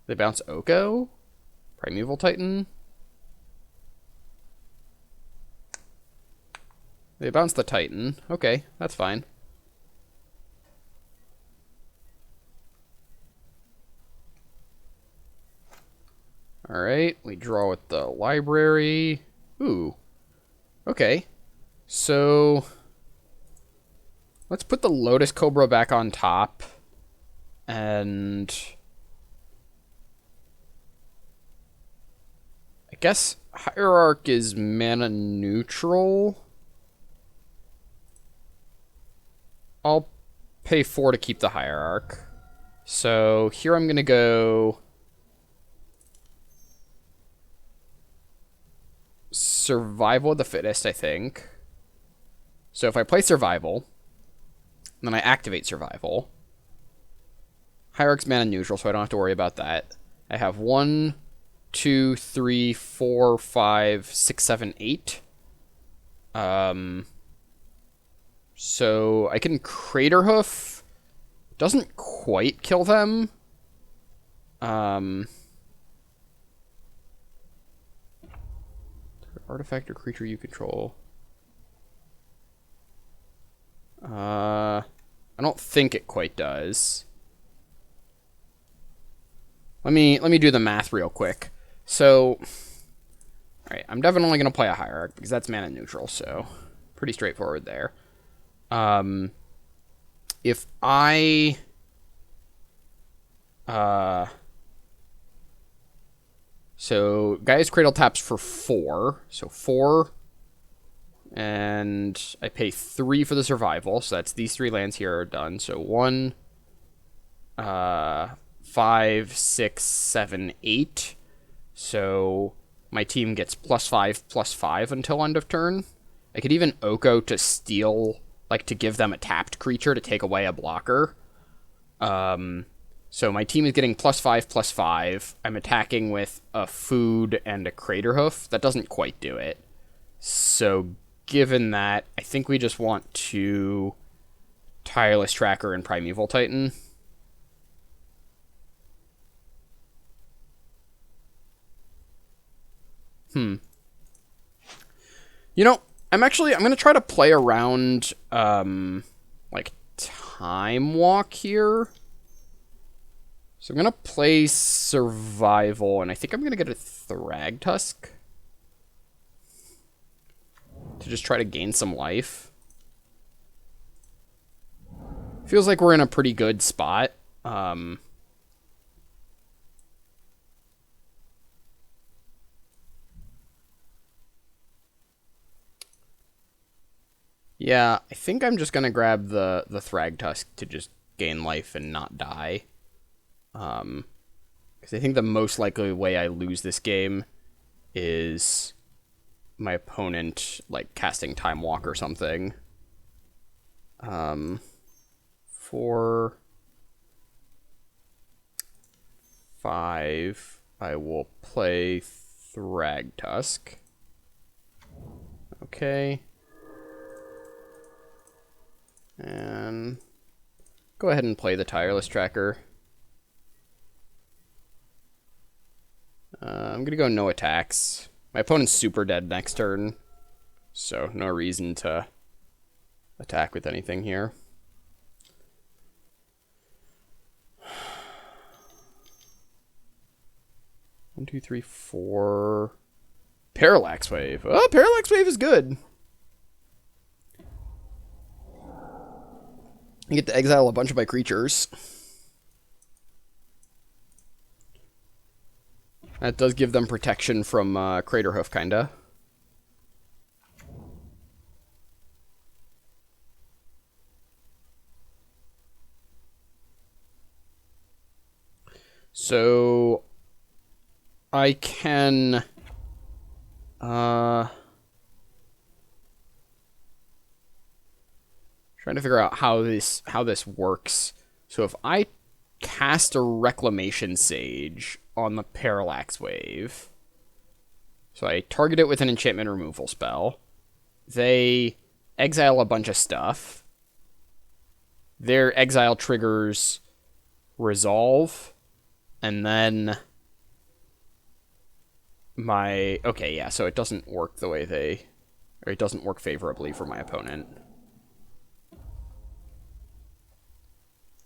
They bounce Oko? Primeval Titan? They bounce the Titan. Okay, that's fine. Alright, we draw with the library. Ooh. Okay. So let's put the Lotus Cobra back on top. And I guess Hierarch is mana neutral. I'll pay 4 to keep the Hierarch. So here I'm going to go Survival of the Fittest, I think. So if I play Survival, then I activate Survival. Hierarch's mana neutral, so I don't have to worry about that. I have 1, 2, 3, 4, 5, 6, 7, 8. So I can Craterhoof. Doesn't quite kill them. Artifact or creature you control. I don't think it quite does. Let me do the math real quick. So, alright, I'm definitely going to play a Hierarch because that's mana neutral, so pretty straightforward there. If I so Gaia's Cradle taps for 4, so 4, and I pay 3 for the Survival, so that's these 3 lands here are done. So 1, 5, 6, 7, 8. So my team gets +5/+5 until end of turn. I could even Oko to steal, like to give them a tapped creature to take away a blocker. So my team is getting +5/+5. I'm attacking with a food and a Craterhoof. That doesn't quite do it. So given that, I think we just want to Tireless Tracker and Primeval Titan. You know, I'm going to try to play around, like, Time Walk here. So I'm going to play Survival, and I think I'm going to get a Thragtusk to just try to gain some life. Feels like we're in a pretty good spot. Yeah, I think I'm just going to grab the Thragtusk to just gain life and not die. Because I think the most likely way I lose this game is my opponent, like, casting Time Walk or something. 4, 5, I will play Thragtusk. Okay. And go ahead and play the Tireless Tracker. I'm going to go no attacks. My opponent's super dead next turn, so no reason to attack with anything here. One, two, three, four. Parallax Wave. Oh, Parallax Wave is good. I get to exile a bunch of my creatures. That does give them protection from Craterhoof, kinda. So I can trying to figure out how this works. So if I cast a Reclamation Sage on the Parallax Wave, so I target it with an enchantment removal spell, they exile a bunch of stuff. Their exile triggers resolve, and then my... Okay, yeah, so it doesn't work the way they... Or it doesn't work favorably for my opponent.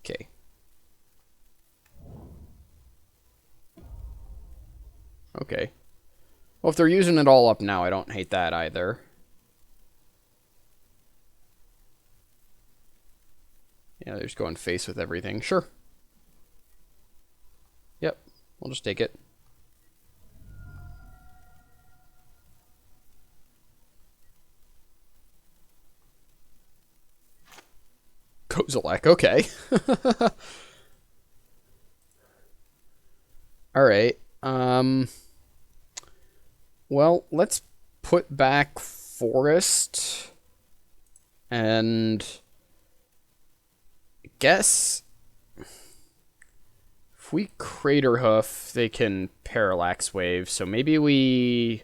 Okay. Okay. Well, if they're using it all up now, I don't hate that either. Yeah, they're just going face with everything. Sure. Yep, we'll just take it. Kozilek, okay. Alright. Well, let's put back Forest. And I guess if we Craterhoof, they can Parallax Wave. So maybe we...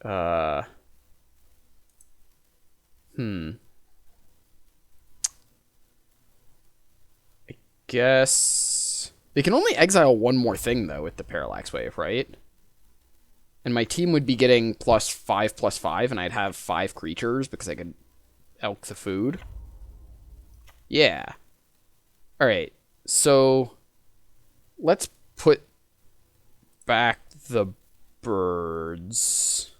I guess... They can only exile one more thing, though, with the Parallax Wave, right? And my team would be getting +5/+5, and I'd have 5 creatures because I could elk the food. Yeah. Alright, so let's put back the birds.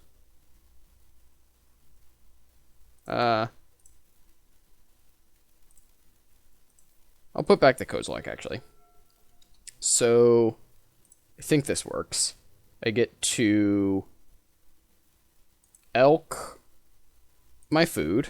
I'll put back the Kozilek, actually. So I think this works. I get to elk my food.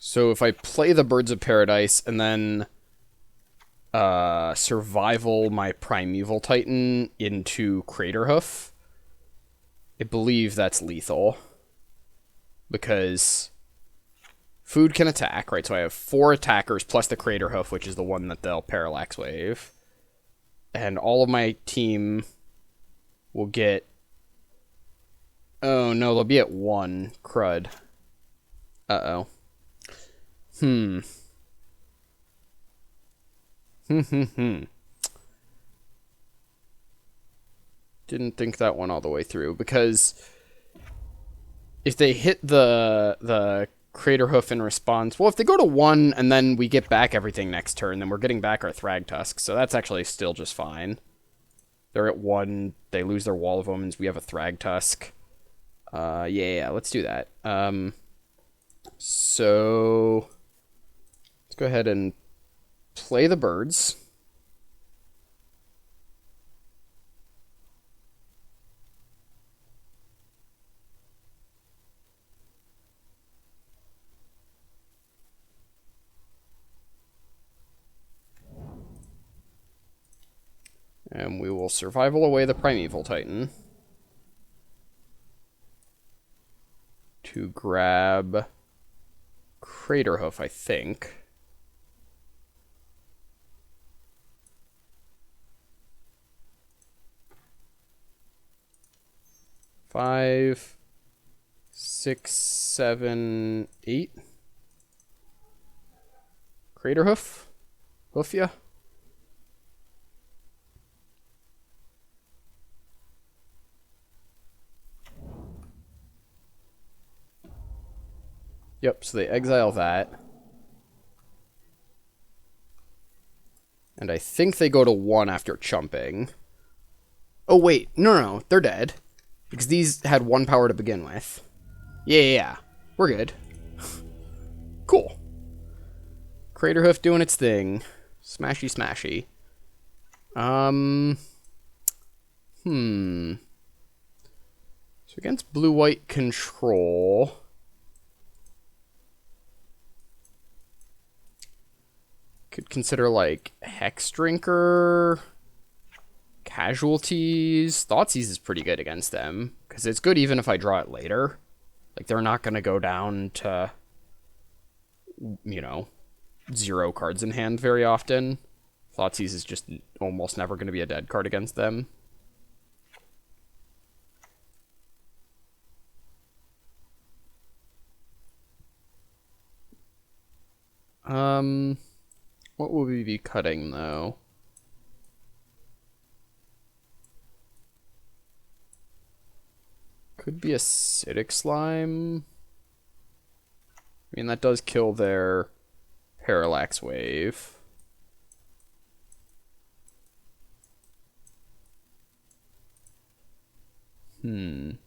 So if I play the Birds of Paradise and then survival my Primeval Titan into Craterhoof, I believe that's lethal. Because Food can attack, right? So I have 4 attackers plus the Crater Hoof, which is the one that they'll Parallax Wave. And all of my team will get... Oh, no, they'll be at 1. Crud. Uh-oh. Didn't think that one all the way through, because if they hit the Crater Hoof in response... Well, if they go to 1 and then we get back everything next turn, then we're getting back our Thragtusk, so that's actually still just fine. They're at 1, they lose their Wall of Omens, we have a Thragtusk. Yeah, let's do that. So let's go ahead and play the birds. And we will survival away the Primeval Titan to grab Crater Hoof, I think. Five, 6, 7, 8. Crater Hoof? Hoof ya? Yep, so they exile that. And I think they go to 1 after chumping. Oh, wait. No, they're dead. Because these had 1 power to begin with. Yeah. We're good. Cool. Crater Hoof doing its thing. Smashy. So against blue-white control... Could consider, like, Hex Drinker, Casualties. Thoughtseize is pretty good against them, because it's good even if I draw it later. Like, they're not going to go down to, 0 cards in hand very often. Thoughtseize is just almost never going to be a dead card against them. What will we be cutting, though? Could be Acidic Slime. I mean, that does kill their Parallax Wave. I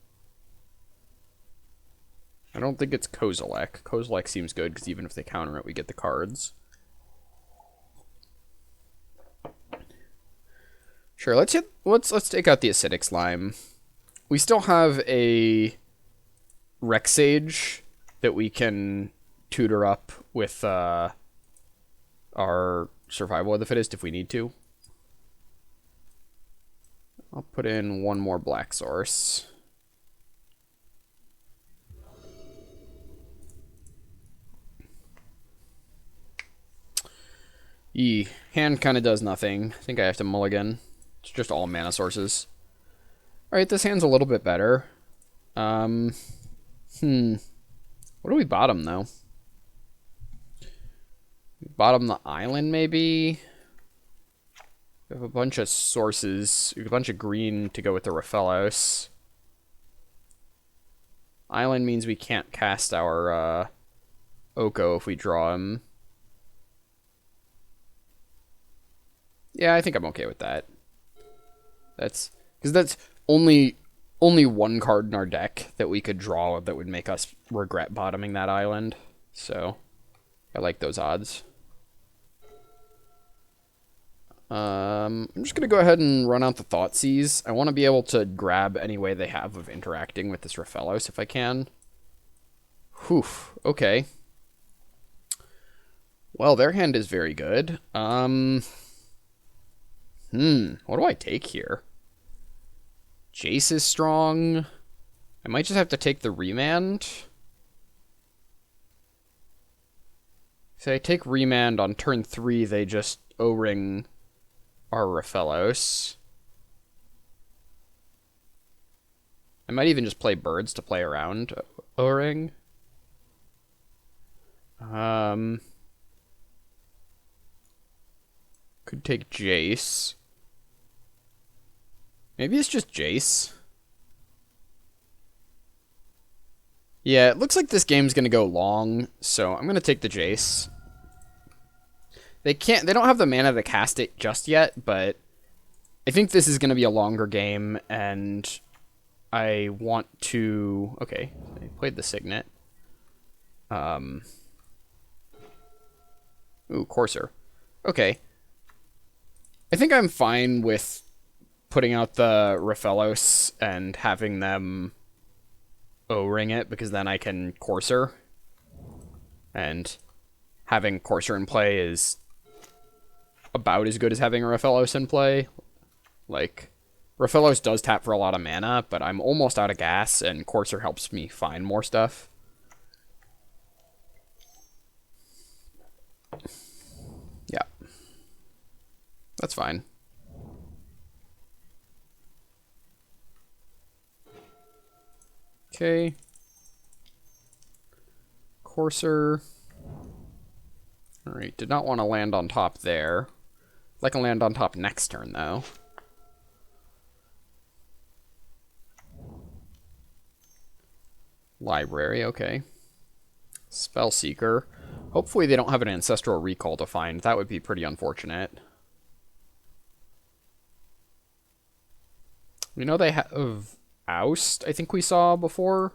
don't think it's Kozilek. Kozilek seems good, because even if they counter it, we get the cards. Sure, let's take out the Acidic Slime. We still have a Rex Sage that we can tutor up with our Survival of the Fittest if we need to. I'll put in 1 more Black Source. Hand kind of does nothing. I think I have to mulligan. It's just all mana sources. Alright, this hand's a little bit better. What do we bottom, though? Bottom the island, maybe? We have a bunch of sources. We have a bunch of green to go with the Raphaelos. Island means we can't cast our Oko if we draw him. Yeah, I think I'm okay with that. Because that's only 1 card in our deck that we could draw that would make us regret bottoming that island. So, I like those odds. I'm just going to go ahead and run out the Thoughtseize. I want to be able to grab any way they have of interacting with this Raphaelos if I can. Whew, okay. Well, their hand is very good. What do I take here? Jace is strong. I might just have to take the Remand. If I take Remand on turn 3, they just O-ring our Raphellos. I might even just play birds to play around O-ring. Could take Jace. Maybe it's just Jace. Yeah, it looks like this game's gonna go long, so I'm gonna take the Jace. They don't have the mana to cast it just yet, but I think this is gonna be a longer game, and I want to... Okay, I played the Signet. Ooh, Courser. Okay. I think I'm fine with putting out the Raphellos and having them O-ring it, because then I can Courser. And having Courser in play is about as good as having a Raphellos in play. Like, Raphellos does tap for a lot of mana, but I'm almost out of gas, and Courser helps me find more stuff. Yeah. That's fine. Okay. Courser. Alright, did not want to land on top there. I can land on top next turn, though. Library, okay. Spellseeker. Hopefully they don't have an Ancestral Recall to find. That would be pretty unfortunate. We know they have Oust, I think we saw before.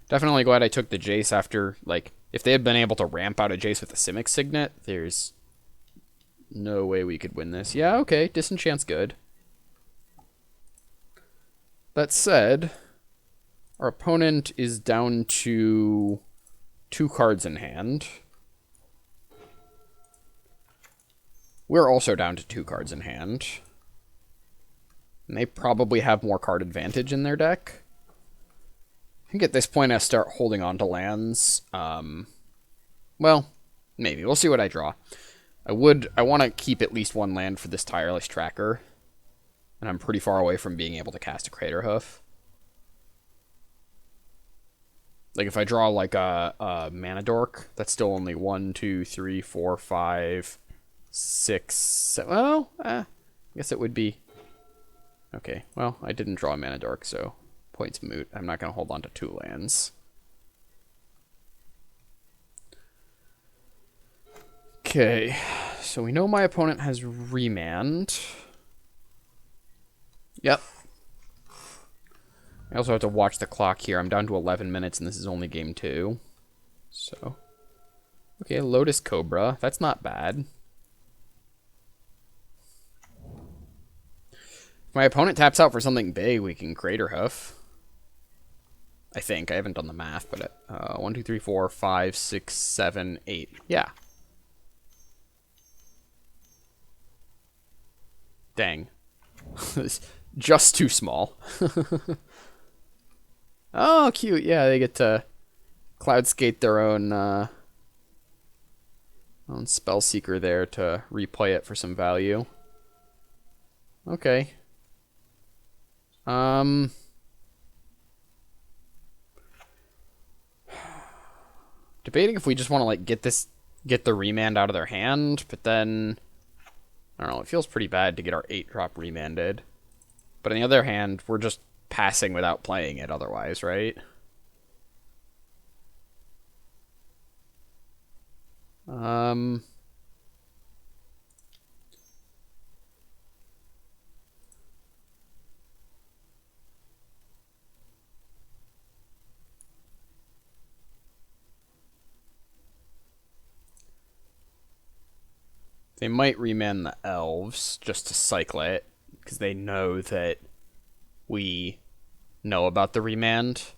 Definitely glad I took the Jace after, like, if they had been able to ramp out a Jace with a Simic Signet, there's no way we could win this. Yeah, okay, Disenchant's good. That said, our opponent is down to 2 cards in hand. We're also down to 2 cards in hand. And they probably have more card advantage in their deck. I think at this point I start holding on to lands. Well, maybe. We'll see what I draw. I want to keep at least 1 land for this Tireless Tracker. And I'm pretty far away from being able to cast a Craterhoof. Like, if I draw, like, a Mana Dork, that's still only 1, 2, 3, 4, 5, 6, 7... Well, I guess it would be... Okay, well, I didn't draw a Mana Dork, so point's moot. I'm not going to hold on to 2 lands. Okay, so we know my opponent has Remand. Yep. I also have to watch the clock here. I'm down to 11 minutes, and this is only game 2. So, okay, Lotus Cobra. That's not bad. If my opponent taps out for something big, we can Craterhoof. I think. I haven't done the math, but 1, 2, 3, 4, 5, 6, 7, 8. Yeah. Dang. Just too small. Oh, cute. Yeah, they get to cloud skate their own Spellseeker there to replay it for some value. Okay. Debating if we just want to like get the Remand out of their hand, but then I don't know, it feels pretty bad to get our 8-drop remanded. But on the other hand, we're just passing without playing it otherwise, right? They might remand the elves just to cycle it, because they know that we know about the remand,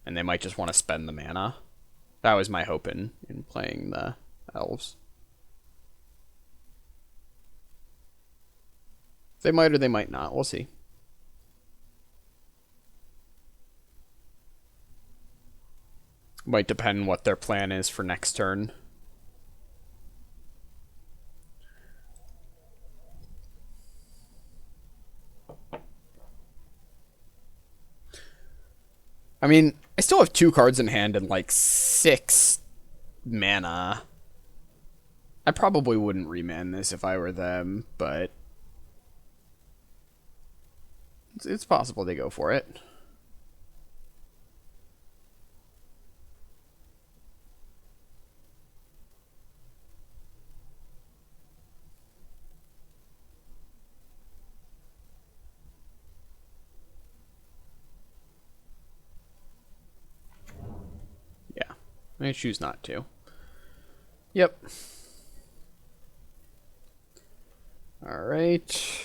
and they might just want to spend the mana. That was my hope in playing the elves. They might or they might not. We'll see. Might depend what their plan is for next turn. I mean, I still have 2 cards in hand and like 6 mana. I probably wouldn't reman this if I were them, but it's possible they go for it. Yeah, I choose not to. Yep. All right.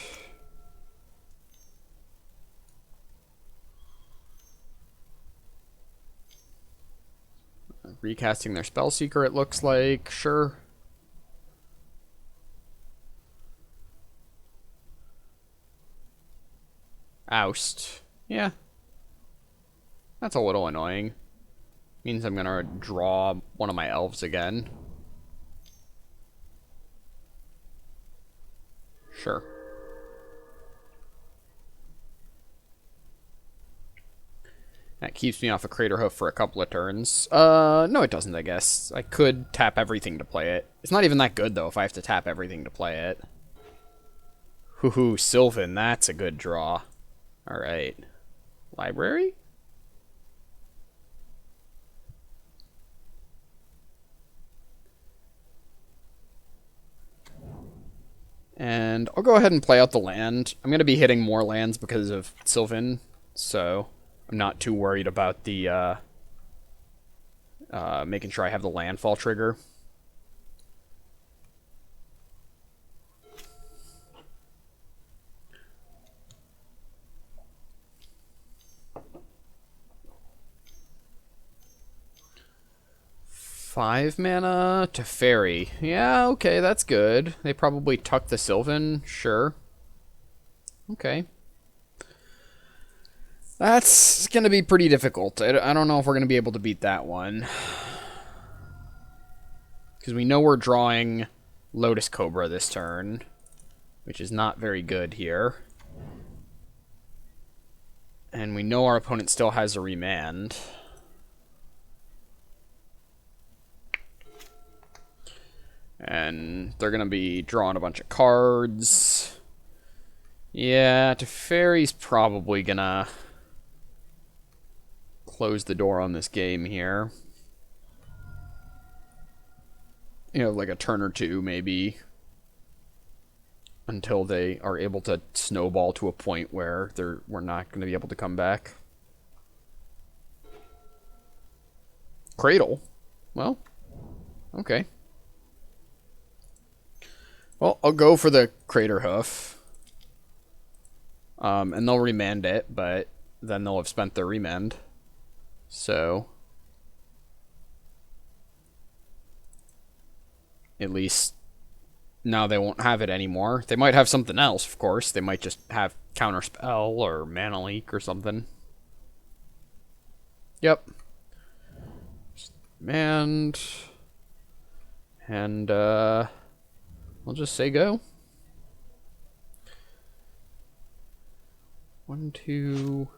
Recasting their spell seeker, it looks like. Sure. Oust. Yeah. That's a little annoying. Means I'm gonna draw one of my elves again. Sure. That keeps me off a Crater Hoof for a couple of turns. No it doesn't, I guess. I could tap everything to play it. It's not even that good, though, if I have to tap everything to play it. Hoo-hoo, Sylvan, that's a good draw. Alright. Library? And I'll go ahead and play out the land. I'm going to be hitting more lands because of Sylvan, so I'm not too worried about the making sure I have the landfall trigger. Five mana to Fairy. Yeah, okay, that's good. They probably tuck the Sylvan, sure. Okay. That's going to be pretty difficult. I don't know if we're going to be able to beat that one. Because we know we're drawing Lotus Cobra this turn, which is not very good here. And we know our opponent still has a remand. And they're going to be drawing a bunch of cards. Yeah, Teferi's probably going to close the door on this game here. You know, like a turn or two, maybe. Until they are able to snowball to a point where we're not going to be able to come back. Cradle? Well, okay. Well, I'll go for the Crater Hoof. And they'll remand it, but then they'll have spent their remand. So at least now they won't have it anymore. They might have something else, of course. They might just have Counterspell or Mana Leak or something. Yep. And we'll just say go. 1, 2,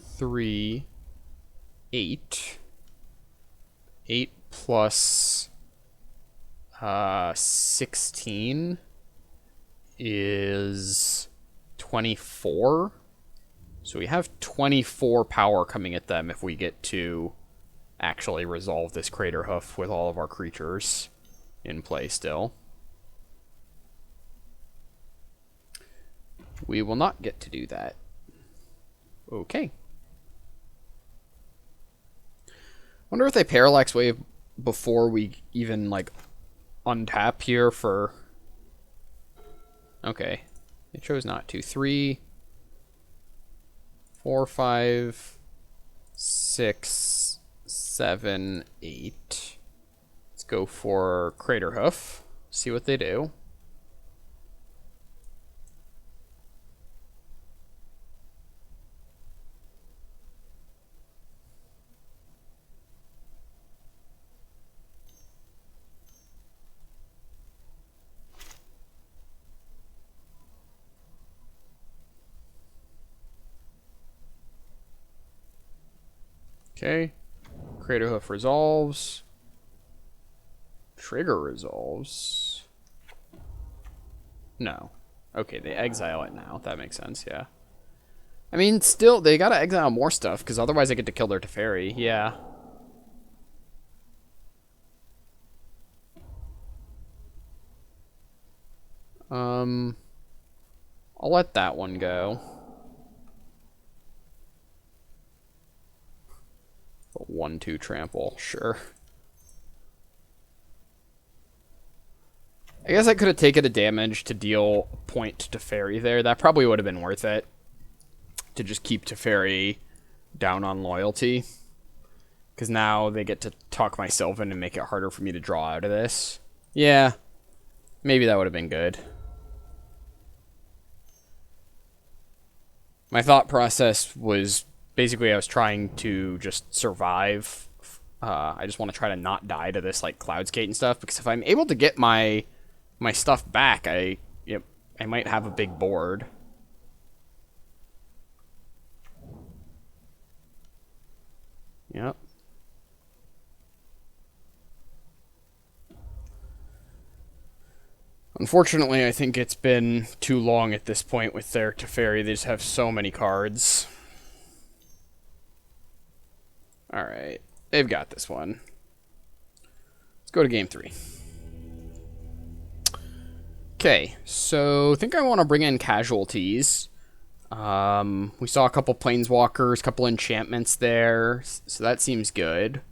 3, 8. 8 plus 16 is 24. So we have 24 power coming at them if we get to actually resolve this Crater Hoof with all of our creatures in play still. We will not get to do that. Okay. Wonder if they Parallax Wave before we even, like, untap here for... Okay. They chose not to. 3, 4, 5, 6, 7, 8. Let's go for Crater Hoof. See what they do. Okay. Crater Hoof resolves. Trigger resolves. No. Okay, they exile it now. That makes sense, yeah. I mean, still, they gotta exile more stuff, because otherwise I get to kill their Teferi. Yeah. I'll let that one go. 1-2 trample, sure. I guess I could have taken a damage to deal a point to Teferi there. That probably would have been worth it. To just keep Teferi down on loyalty. Because now they get to talk my Sylvan and make it harder for me to draw out of this. Yeah. Maybe that would have been good. My thought process was basically I was trying to just survive. I just want to try to not die to this like Cloudskate and stuff, because if I'm able to get my stuff back, I might have a big board. Yep. Unfortunately, I think it's been too long at this point with their Teferi. They just have so many cards. Alright. They've got this one. Let's go to game 3. Okay, so I think I want to bring in casualties. We saw a couple planeswalkers, a couple enchantments there, so that seems good.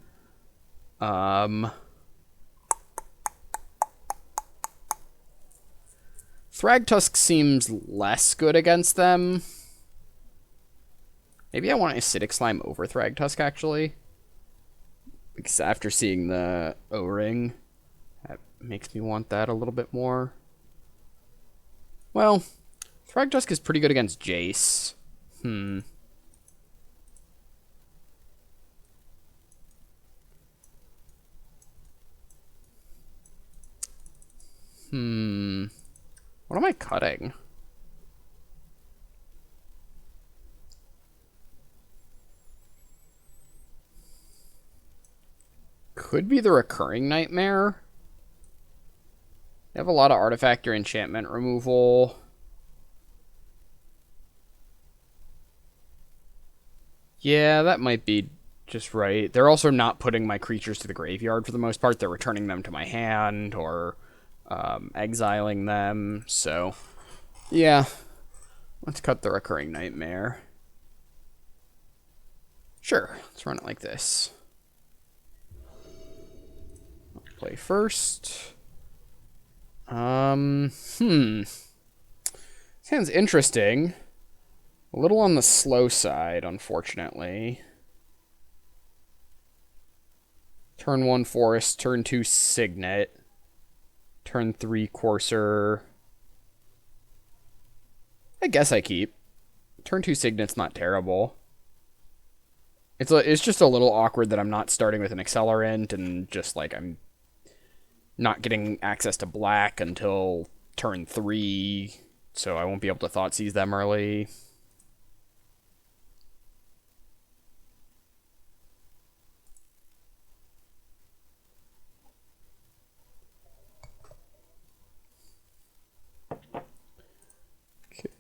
Thragtusk seems less good against them. Maybe I want Acidic Slime over Thragtusk, actually. Because after seeing the O-Ring, that makes me want that a little bit more. Well, Thragtusk is pretty good against Jace. What am I cutting? Could be the Recurring Nightmare. They have a lot of artifact or enchantment removal. Yeah, that might be just right. They're also not putting my creatures to the graveyard for the most part. They're returning them to my hand or exiling them. So, yeah. Let's cut the Recurring Nightmare. Sure, let's run it like this. Play first. Sounds interesting. A little on the slow side, unfortunately. Turn 1 Forest, turn 2 Signet, turn 3 Courser. I guess I keep. Turn 2 Signet's not terrible. It's just a little awkward that I'm not starting with an Accelerant and just like I'm not getting access to black until turn 3, so I won't be able to Thoughtseize them early.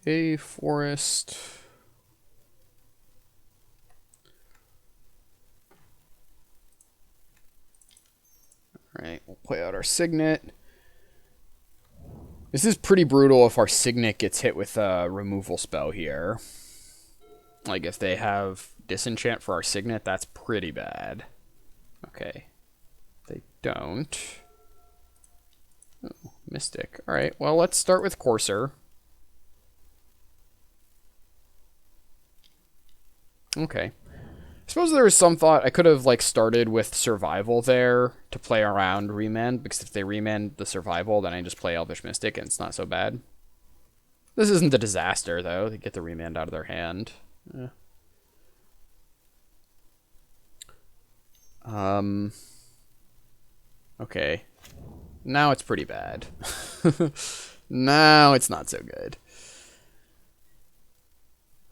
Okay, Forest. Alright, we'll play out our Signet. This is pretty brutal if our Signet gets hit with a removal spell here. Like, if they have Disenchant for our Signet, that's pretty bad. Okay. They don't. Oh, Mystic. Alright, well, let's start with Courser. Okay. I suppose there was some thought I could have like started with Survival there to play around Remand, because if they remand the Survival, then I just play Elvish Mystic and it's not so bad. This isn't a disaster though. They get the remand out of their hand. Yeah. Okay. Now it's pretty bad. Now it's not so good.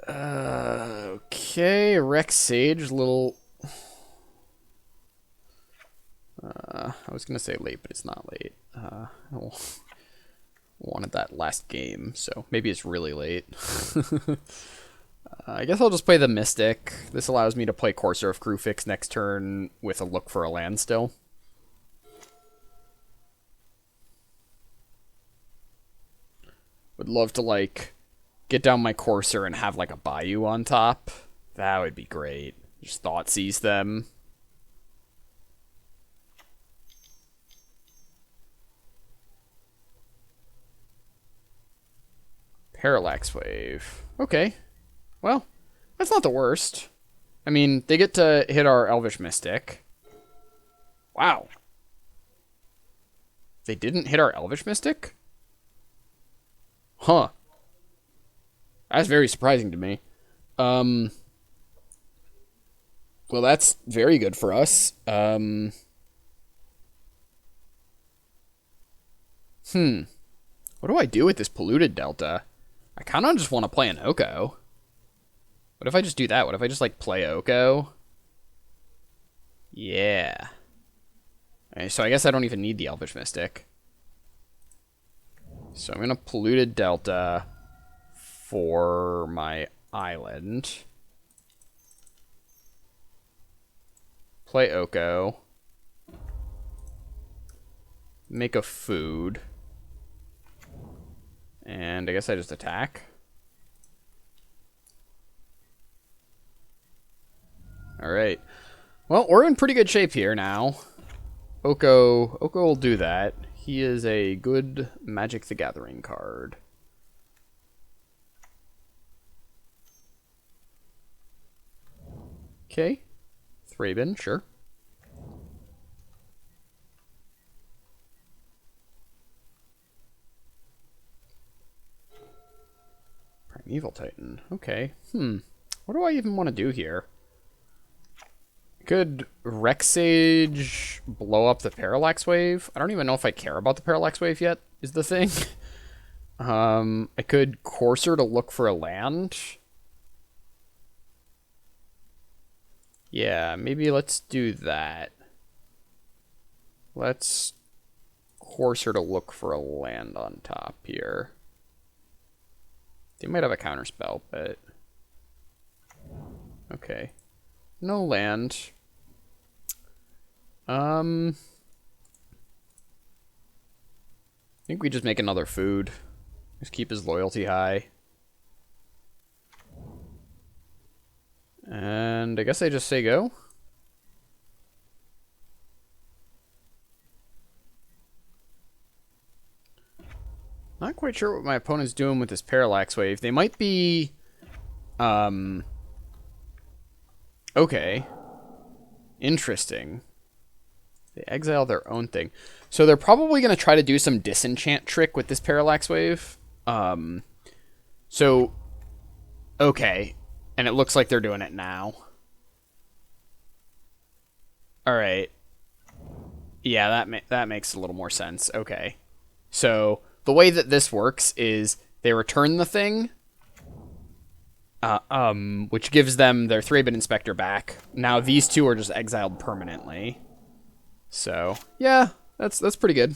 Okay, Rex Sage, little I was gonna say late, but it's not late. I wanted that last game, so maybe it's really late. I guess I'll just play the Mystic. This allows me to play Courser of Crewfix next turn with a look for a land still. Would love to, like, get down my Courser and have, like, a Bayou on top. That would be great. Just Thoughtseize them. Parallax Wave. Okay. Well, that's not the worst. I mean, they get to hit our Elvish Mystic. Wow. They didn't hit our Elvish Mystic? Huh. That's very surprising to me. Well, that's very good for us. What do I do with this polluted delta? I kind of just want to play an Oko. What if I just do that? What if I just, like, play Oko? Yeah. Okay, so I guess I don't even need the Elvish Mystic. So I'm going to polluted delta for my island. Play Oko. Make a food. And I guess I just attack. Alright. Well, we're in pretty good shape here now. Oko will do that. He is a good Magic the Gathering card. Okay. Thraben, sure. Primeval Titan. Okay. What do I even want to do here? Could Rexage blow up the Parallax Wave? I don't even know if I care about the Parallax Wave yet, is the thing. I could Courser to look for a land. Yeah, maybe let's do that. Let's Courser to look for a land on top here. They might have a counterspell, but... Okay. No land. I think we just make another food. Just keep his loyalty high. And I guess I just say go. Not quite sure what my opponent's doing with this Parallax Wave. They might be... Okay. Interesting. They exile their own thing. So they're probably going to try to do some disenchant trick with this Parallax Wave. So, okay. And it looks like they're doing it now. Alright. Yeah, that makes a little more sense. Okay. So, the way that this works is they return the thing, which gives them their Thraben Inspector back. Now these two are just exiled permanently. So, yeah, that's pretty good.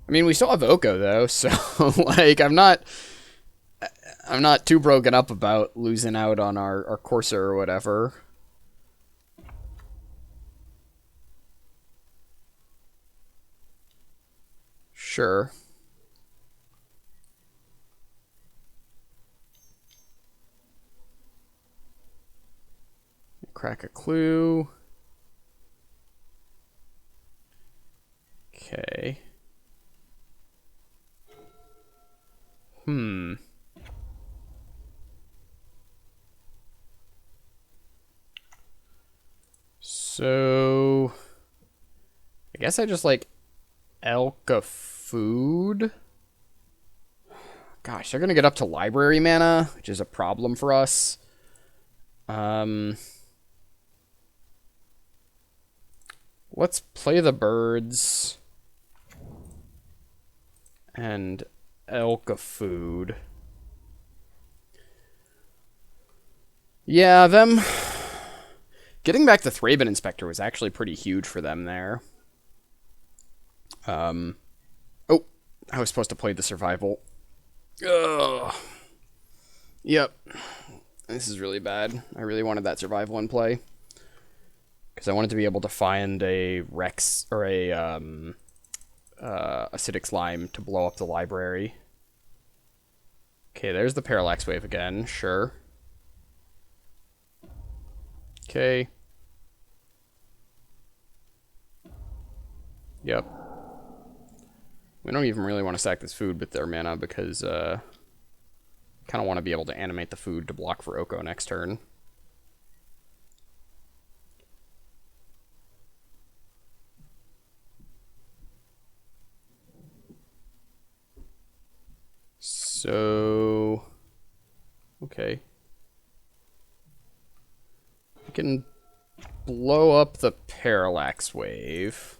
I mean, we still have Oko though, so like I'm not too broken up about losing out on our Courser or whatever. Sure. Crack a clue. Okay. So I guess I just like Elka food. Gosh, they're gonna get up to library mana, which is a problem for us. Let's play the birds and Elka food. Yeah, them getting back the Thraben Inspector was actually pretty huge for them there. Oh, I was supposed to play the survival. Ugh. Yep. This is really bad. I really wanted that survival in play. Because I wanted to be able to find a Rex, or a, acidic slime to blow up the library. Okay, there's the parallax wave again, sure. Okay. Yep. We don't even really want to sack this food with their mana because, kind of want to be able to animate the food to block for Oko next turn. So, okay. We can blow up the parallax wave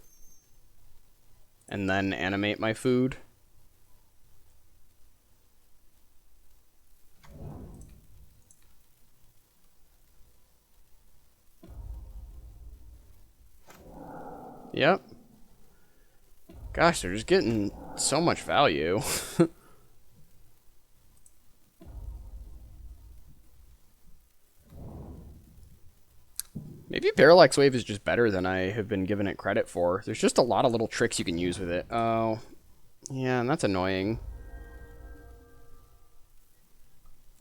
and then animate my food. Yep. Gosh, they're just getting so much value. Maybe Parallax Wave is just better than I have been given it credit for. There's just a lot of little tricks you can use with it. Oh, yeah, and that's annoying.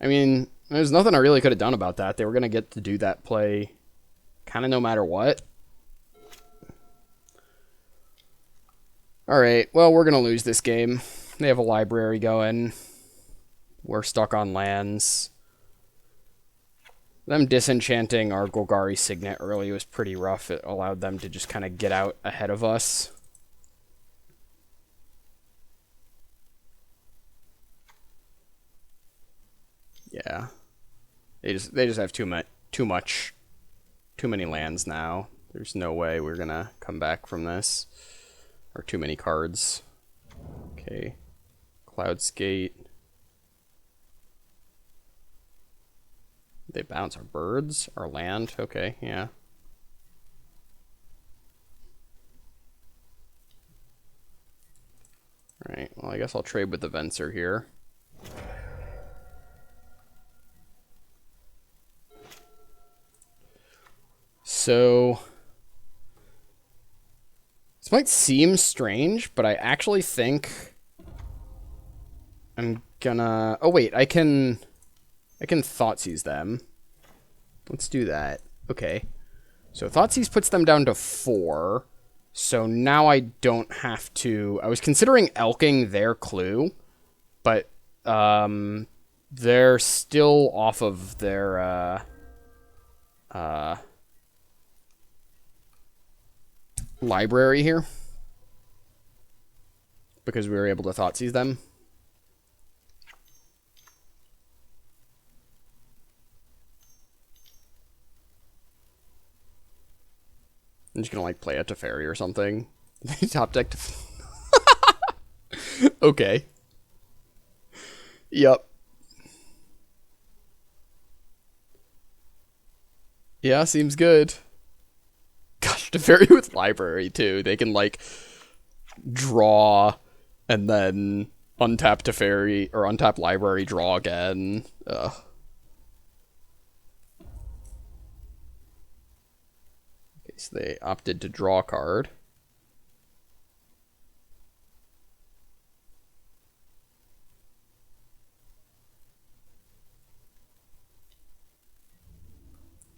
I mean, there's nothing I really could have done about that. They were going to get to do that play kind of no matter what. Alright, well, we're going to lose this game. They have a library going. We're stuck on lands. Them disenchanting our Golgari Signet early was pretty rough. It allowed them to just kind of get out ahead of us. Yeah. They just have too many lands now. There's no way we're gonna come back from this. Or too many cards. Okay. Cloudskate. They bounce our birds, our land. Okay, yeah. Alright, well, I guess I'll trade with the Venser here. So, this might seem strange, but I actually think I'm gonna... Oh, wait, I can Thoughtseize them. Let's do that. Okay. So Thoughtseize puts them down to 4. So now I don't have to... I was considering elking their clue, but they're still off of their library here because we were able to Thoughtseize them. I'm just gonna like play a Teferi or something. Top deck Okay. Yep. Yeah, seems good. Gosh, Teferi with library too. They can like draw and then untap Teferi or untap library, draw again. Ugh. Okay, so they opted to draw a card.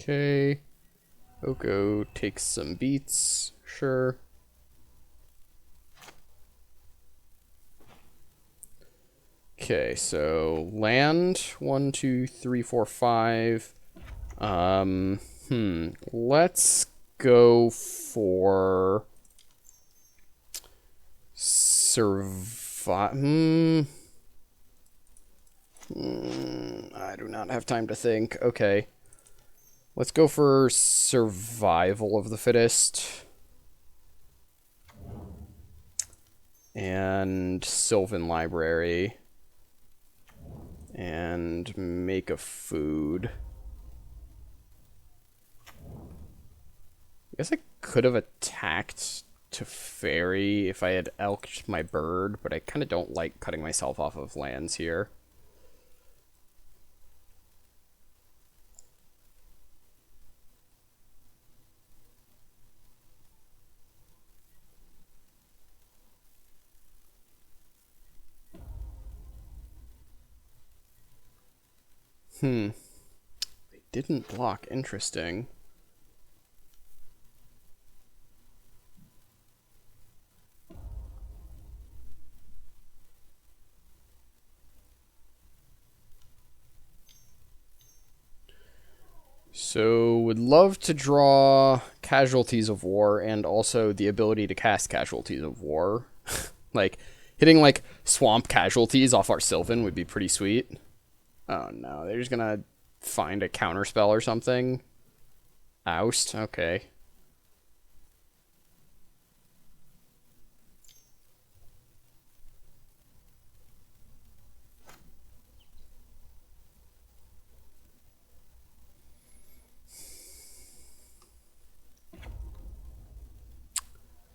Okay. Oko takes some beats. Sure. Okay, so land 1, 2, 3, 4, 5. Let's go for survive. I do not have time to think. Okay. Let's go for survival of the fittest. And Sylvan Library. And make a food. I guess I could have attacked to fairy if I had elked my bird, but I kind of don't like cutting myself off of lands here. They didn't block. Interesting. So, would love to draw Casualties of War and also the ability to cast Casualties of War. Like, hitting, like, Swamp Casualties off our Sylvan would be pretty sweet. Oh no, they're just gonna find a counterspell or something. Oust, okay.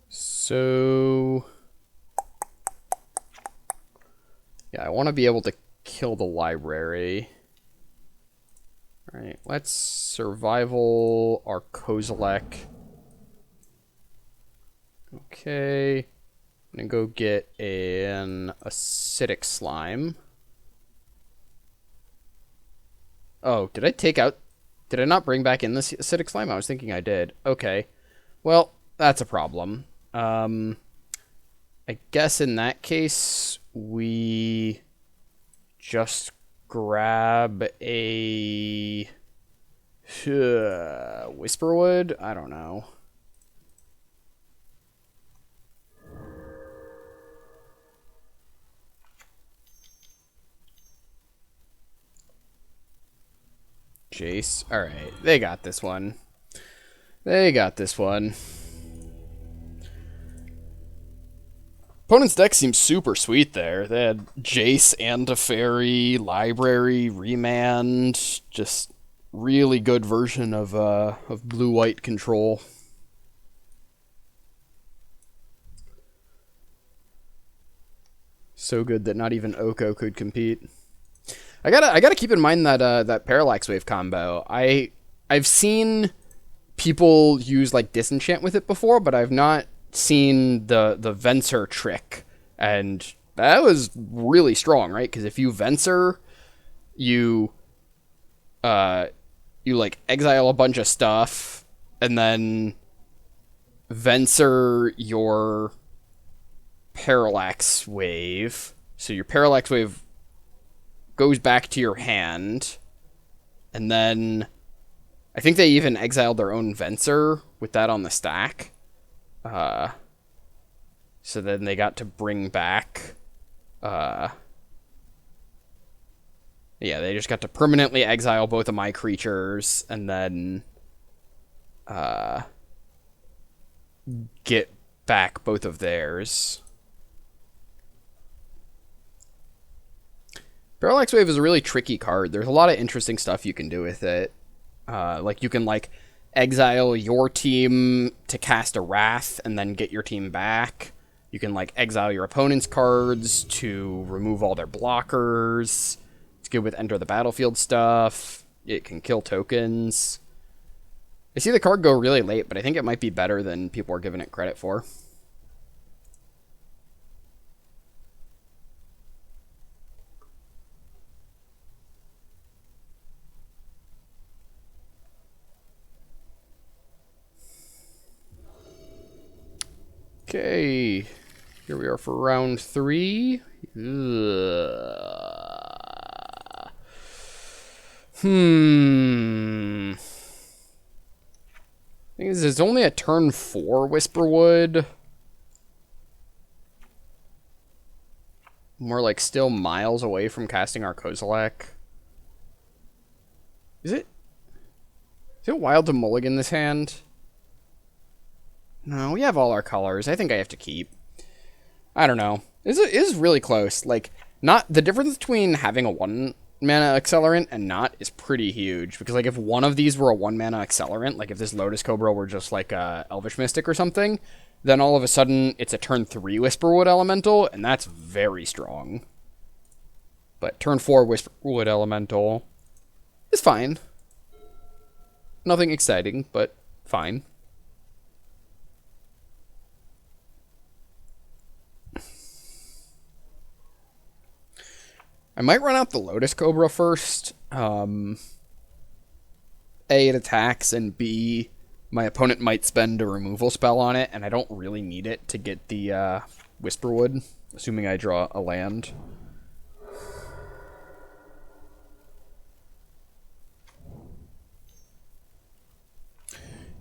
So, yeah, I want to be able to kill the library. Alright, let's survival our Kozilek. Okay. I'm gonna go get an acidic slime. Oh, did I take out... Did I not bring back in this acidic slime? I was thinking I did. Okay. Well, that's a problem. I guess in that case, we just grab a Whisperwood? I don't know. Jace. Alright, they got this one. They got this one. Opponent's deck seems super sweet there. They had Jace and a Fairy, Library, Remand. Just really good version of blue-white control. So good that not even Oko could compete. I gotta keep in mind that that Parallax Wave combo. I've seen people use like disenchant with it before, but I've not seen the Venser trick, and that was really strong, right? Because if you Venser, you like exile a bunch of stuff, and then Venser your Parallax Wave. So your Parallax Wave goes back to your hand, and then I think they even exiled their own Venser with that on the stack. So then they got to bring back, yeah, they just got to permanently exile both of my creatures, and then, get back both of theirs. Parallax Wave is a really tricky card. There's a lot of interesting stuff you can do with it. Like, you can, like, exile your team to cast a Wrath and then get your team back. You can, like, exile your opponent's cards to remove all their blockers. It's good with Enter the Battlefield stuff. It can kill tokens. I see the card go really late, but I think it might be better than people are giving it credit for. Okay, here we are for round 3. Thing is, it's only a turn 4 Whisperwood. We're like still miles away from casting our Kozilek. Is it wild to mulligan this hand? No, we have all our colors. I think I have to keep. I don't know. It is really close. Like, not the difference between having a 1 mana accelerant and not is pretty huge. Because, like, if one of these were a 1 mana accelerant, like if this Lotus Cobra were just like a Elvish Mystic or something, then all of a sudden it's a turn 3 Whisperwood Elemental, and that's very strong. But turn 4 Whisperwood Elemental is fine. Nothing exciting, but fine. I might run out the Lotus Cobra first. A, it attacks, and B, my opponent might spend a removal spell on it, and I don't really need it to get the Whisperwood, assuming I draw a land.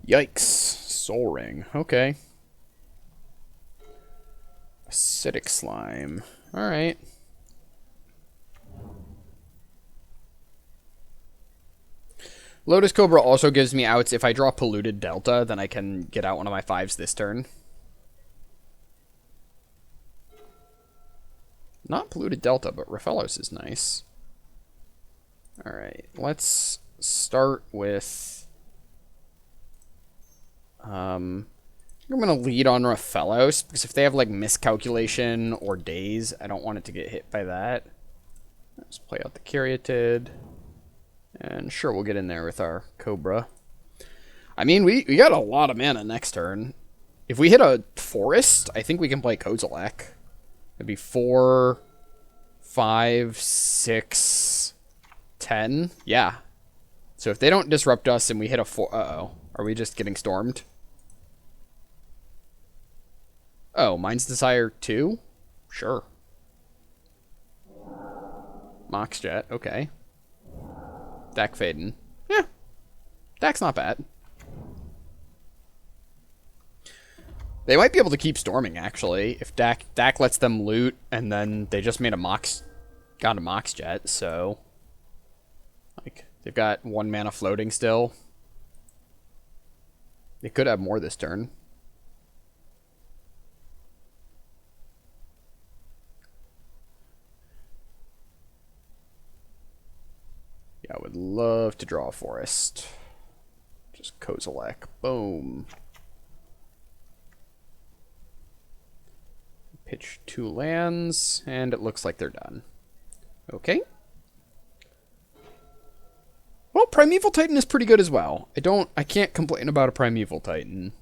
Yikes. Soul Ring. Okay. Acidic Slime. Alright. Lotus Cobra also gives me outs. If I draw Polluted Delta, then I can get out one of my 5s this turn. Not Polluted Delta, but Raphalos is nice. Alright, let's start with... I'm going to lead on Raphalos, because if they have, like, Miscalculation or Daze, I don't want it to get hit by that. Let's play out the Caryatid. And sure, we'll get in there with our Cobra. I mean, we got a lot of mana next turn. If we hit a Forest, I think we can play Kozilek. It'd be 4, 5, 6, 10. Yeah. So if they don't disrupt us and we hit a 4... Uh-oh. Are we just getting stormed? Oh, Mind's Desire 2? Sure. Moxjet, okay. Dak Faden. Yeah. Dak's not bad. They might be able to keep storming, actually, if Dak lets them loot, and then they just made a got a Moxjet, so... Like, they've got 1 mana floating still. They could have more this turn. Yeah, I would love to draw a Forest. Just Kozilek. Boom. Pitch 2 lands, and it looks like they're done. Okay. Well, Primeval Titan is pretty good as well. I can't complain about a Primeval Titan.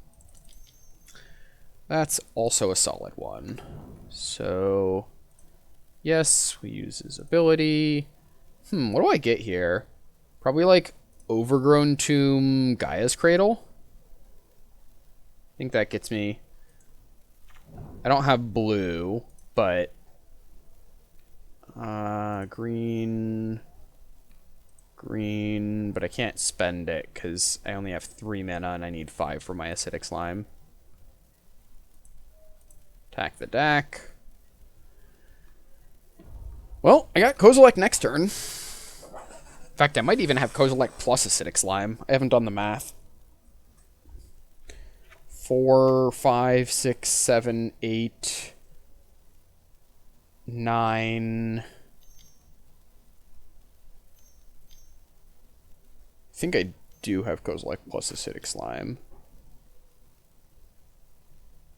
That's also a solid one. So, yes, we use his ability. What do I get here? Probably like Overgrown Tomb, Gaia's Cradle. I think that gets me... I don't have blue, but... green, but I can't spend it because I only have 3 mana and I need 5 for my Acidic Slime. Attack the Dak. Well, I got Kozilek next turn. In fact, I might even have Kozilek plus Acidic Slime. I haven't done the math. 4, 5, 6, 7, 8, 9... I think I do have Kozilek plus Acidic Slime.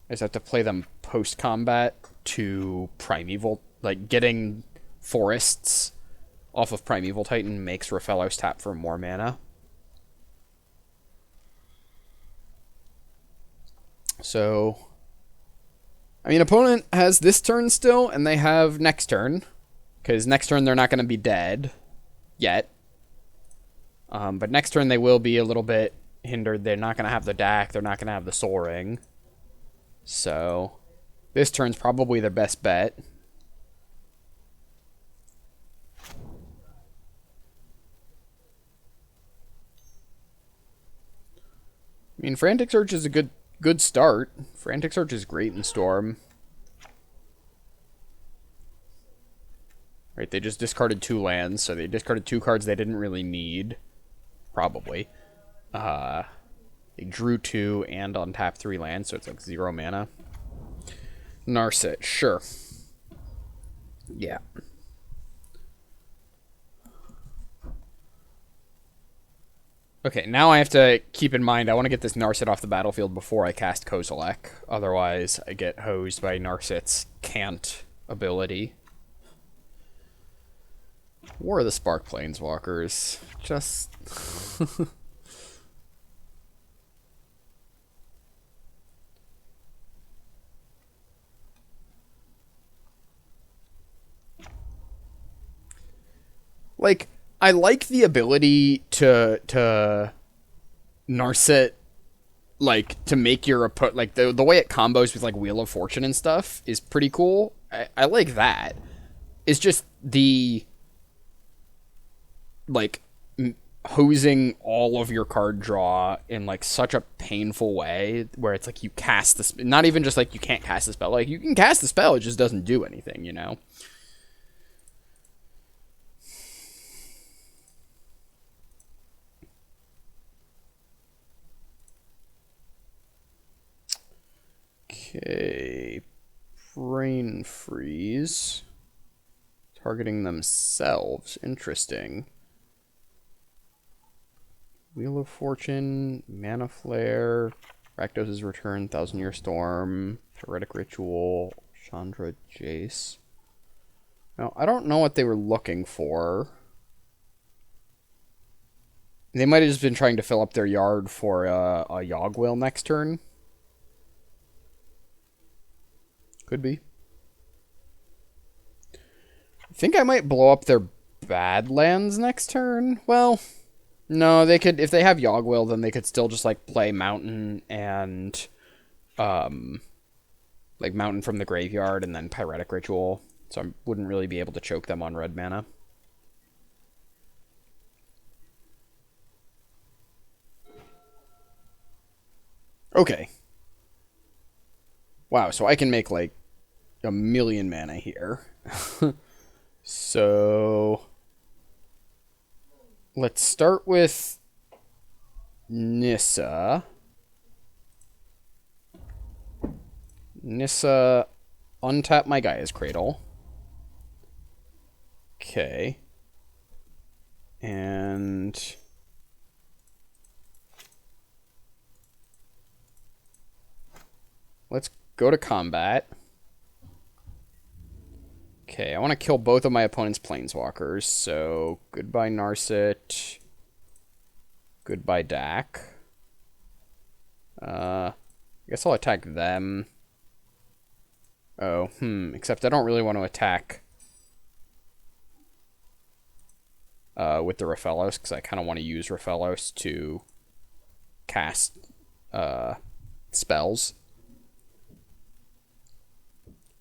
I just have to play them post-combat to Primeval. Like, getting Forests off of Primeval Titan makes Raphalos tap for more mana. So, I mean, opponent has this turn still, and they have next turn. Because next turn they're not going to be dead yet. But next turn they will be a little bit hindered. They're not going to have the Dak. They're not going to have the Soul Ring. So, this turn's probably their best bet. I mean, Frantic Search is a good start. Frantic Search is great in Storm. Right, they just discarded 2 lands, so they discarded 2 cards they didn't really need. Probably. They drew 2 and untapped 3 lands, so it's like 0 mana. Narset, sure. Yeah. Okay, now I have to keep in mind I want to get this Narset off the battlefield before I cast Kozilek. Otherwise, I get hosed by Narset's can't ability. War of the Spark Planeswalkers. Just... like, I like the ability to Narset, like, to make your opponent, like, the way it combos with, like, Wheel of Fortune and stuff is pretty cool. I like that. It's just the, like, hosing all of your card draw in, like, such a painful way where it's like you cast the, not even just like you can't cast the spell, like, you can cast the spell, it just doesn't do anything, you know? Okay, Brain Freeze. Targeting themselves. Interesting. Wheel of Fortune, Mana Flare, Rakdos' Return, Thousand Year Storm, Heretic Ritual, Chandra Jace. Now, I don't know what they were looking for. They might have just been trying to fill up their yard for a Yogg-Will next turn. Could be. I think I might blow up their Badlands next turn. Well, no, they could, if they have Yogg-Will, then they could still just, like, play Mountain and, like, Mountain from the graveyard and then Pyretic Ritual. So I wouldn't really be able to choke them on red mana. Okay. Wow, so I can make, like, a million mana here. So let's start with Nissa. Nissa, untap my Gaia's Cradle. Okay. And let's go to combat. Okay, I want to kill both of my opponent's planeswalkers, so goodbye Narset. Goodbye Dak. I guess I'll attack them. Oh, except I don't really want to attack with the Raphelos, because I kind of want to use Raphelos to cast spells.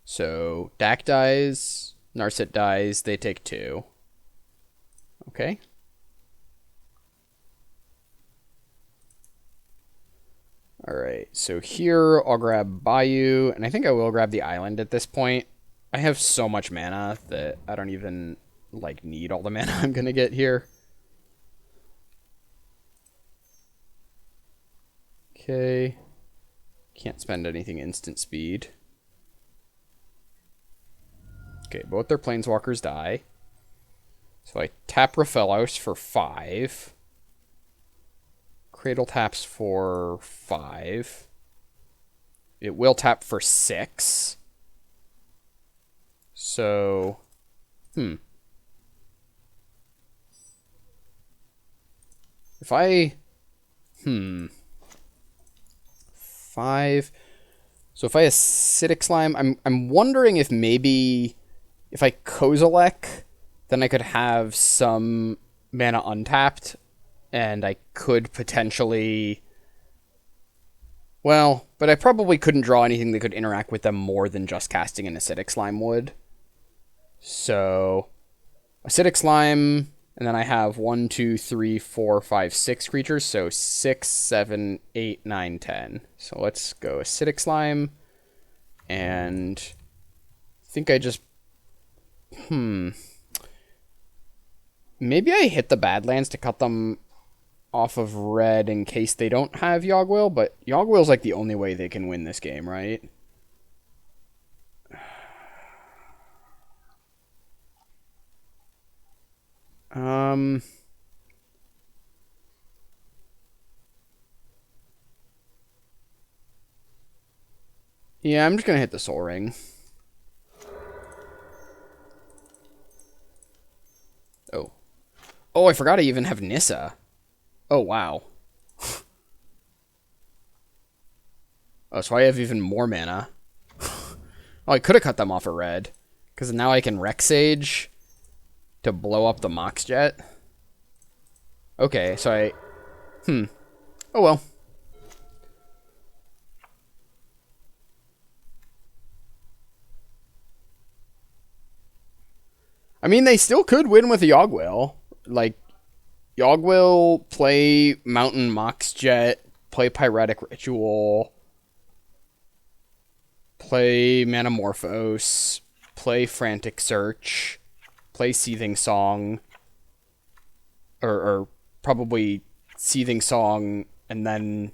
So, Dak dies, Narset dies, they take 2. Okay. Alright, so here I'll grab Bayou, and I think I will grab the island at this point. I have so much mana that I don't even, like, need all the mana I'm gonna get here. Okay. Can't spend anything instant speed. Okay, both their planeswalkers die. So I tap Raphelos for 5. Cradle taps for 5. It will tap for 6. So, if I, 5. So if I Acidic Slime, I'm wondering if maybe if I Kozilek, then I could have some mana untapped, and I could potentially... Well, but I probably couldn't draw anything that could interact with them more than just casting an Acidic Slime would. So, Acidic Slime, and then I have 1, 2, 3, 4, 5, 6 creatures, so 6, 7, 8, 9, 10. So let's go Acidic Slime, and I think I just... Maybe I hit the Badlands to cut them off of red in case they don't have Yogg-Will, but Yogg-Will's like the only way they can win this game, right? Yeah, I'm just gonna hit the Soul Ring. Oh. Oh, I forgot I even have Nissa. Oh, wow. Oh, so I have even more mana. Oh, I could have cut them off a red. Because now I can Rex Sage to blow up the Mox Jet. Okay, so I... Oh, well. I mean, they still could win with a Yogg-Whale. Like, Yogg-Whale, play Mountain Mox Jet, play Pyretic Ritual, play Manamorphose, play Frantic Search, play Seething Song, or probably Seething Song, and then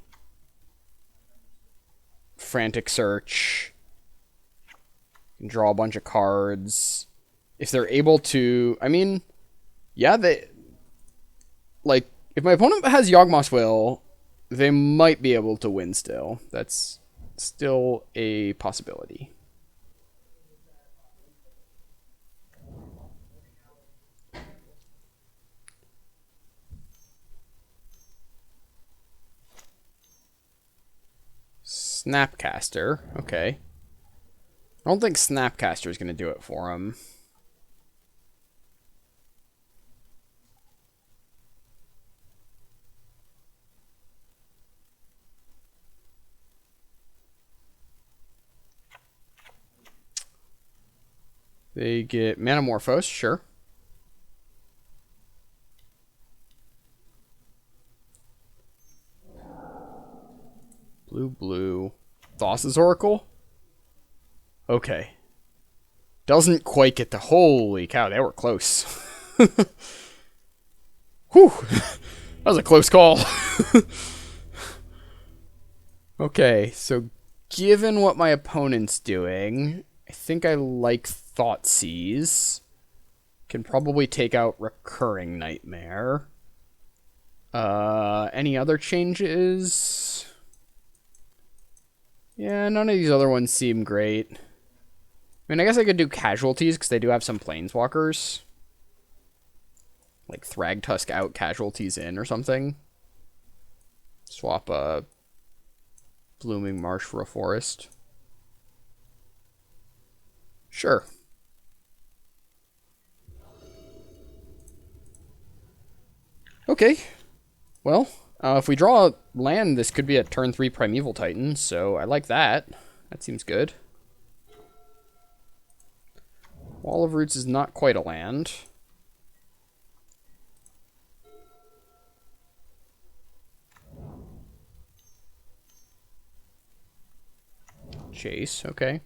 Frantic Search, and draw a bunch of cards. If they're able to, I mean, yeah, they, like, if my opponent has Yawgmoth's Will, they might be able to win still. That's still a possibility. Snapcaster, okay. I don't think Snapcaster is going to do it for him. They get Manamorphose, sure. Blue. Thassa's Oracle? Okay. Doesn't quite get the... Holy cow, they were close. Whew. That was a close call. Okay, so given what my opponent's doing, I think I like Thoughtseize. Can probably take out Recurring Nightmare. Any other changes? Yeah, none of these other ones seem great. I mean, I guess I could do Casualties, because they do have some Planeswalkers. Like Thragtusk out, Casualties in, or something. Swap a Blooming Marsh for a Forest. Sure. Okay. Well, if we draw a land, this could be a turn 3 Primeval Titan, so I like that. That seems good. Wall of Roots is not quite a land. Chase, okay.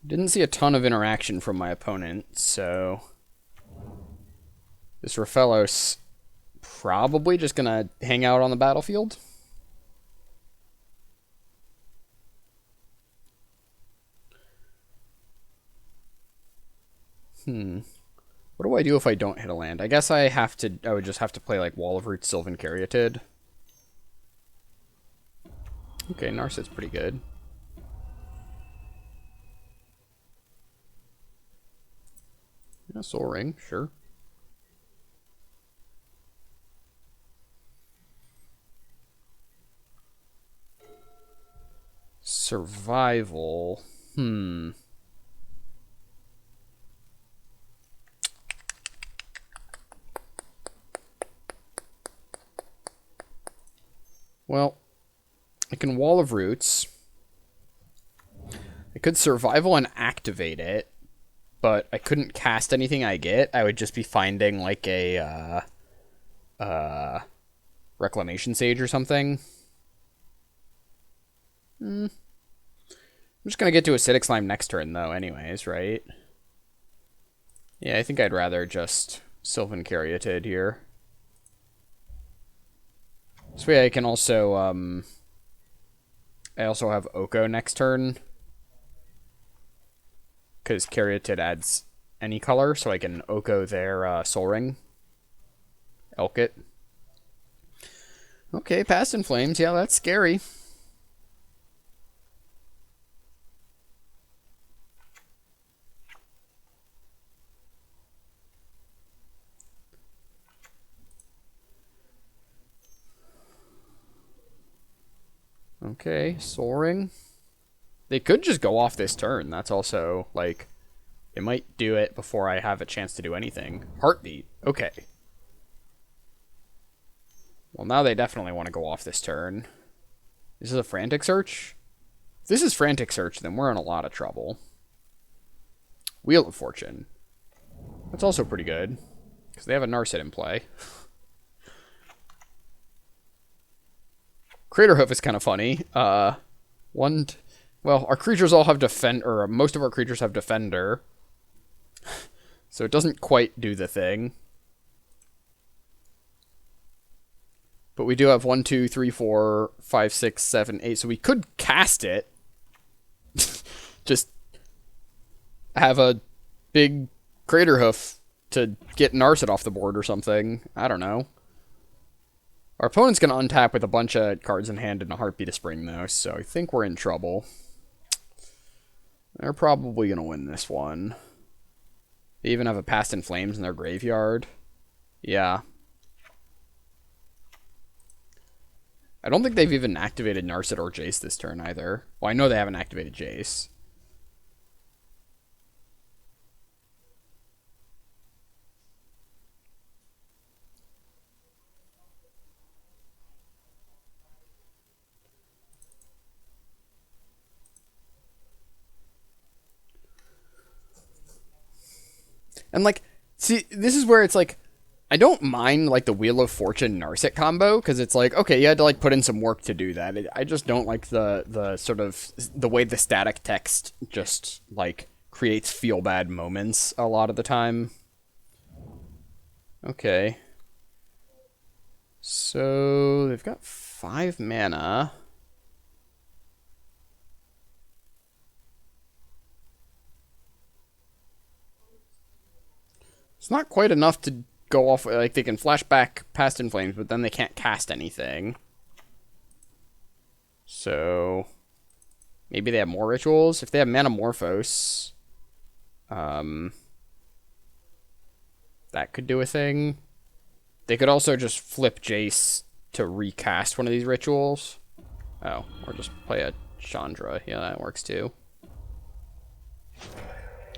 Didn't see a ton of interaction from my opponent, so... This Raphalos probably just gonna hang out on the battlefield. What do I do if I don't hit a land? I guess I would just have to play like Wall of Roots, Sylvan Caryatid. Okay, Narset's pretty good. Yeah, Soul Ring, sure. Survival. Well, I can Wall of Roots. I could Survival and activate it, but I couldn't cast anything I get. I would just be finding like a Reclamation Sage or something. I'm just gonna get to Acidic Slime next turn though anyways, right? Yeah, I think I'd rather just Sylvan Caryatid here. This way I can also, I also have Oko next turn. Because Caryatid adds any color, so I can Oko their Soul Ring. Elk it. Okay, Past in Flames. Yeah, that's scary. Okay, Soaring. They could just go off this turn. That's also, like, it might do it before I have a chance to do anything. Heartbeat. Okay. Well, now they definitely want to go off this turn. This is a Frantic Search? If this is Frantic Search, then we're in a lot of trouble. Wheel of Fortune. That's also pretty good, because they have a Narset in play. Craterhoof is kind of funny. Well, our creatures all have or most of our creatures have Defender. So it doesn't quite do the thing. But we do have 1, 2, 3, 4, 5, 6, 7, 8. So we could cast it. Just have a big Craterhoof to get Narset off the board or something. I don't know. Our opponent's going to untap with a bunch of cards in hand and a Heartbeat of Spring, though, so I think we're in trouble. They're probably going to win this one. They even have a Past in Flames in their graveyard. Yeah. I don't think they've even activated Narset or Jace this turn, either. Well, I know they haven't activated Jace. And, like, see, this is where it's like, I don't mind, like, the Wheel of Fortune Narset combo, because it's like, okay, you had to, like, put in some work to do that. I just don't like the sort of, the way the static text just, like, creates feel-bad moments a lot of the time. Okay. So, they've got 5 mana. It's not quite enough to go off, like, they can flash back Past in Flames, but then they can't cast anything. So, maybe they have more rituals? If they have Manamorphose, that could do a thing. They could also just flip Jace to recast one of these rituals. Oh, or just play a Chandra. Yeah, that works too.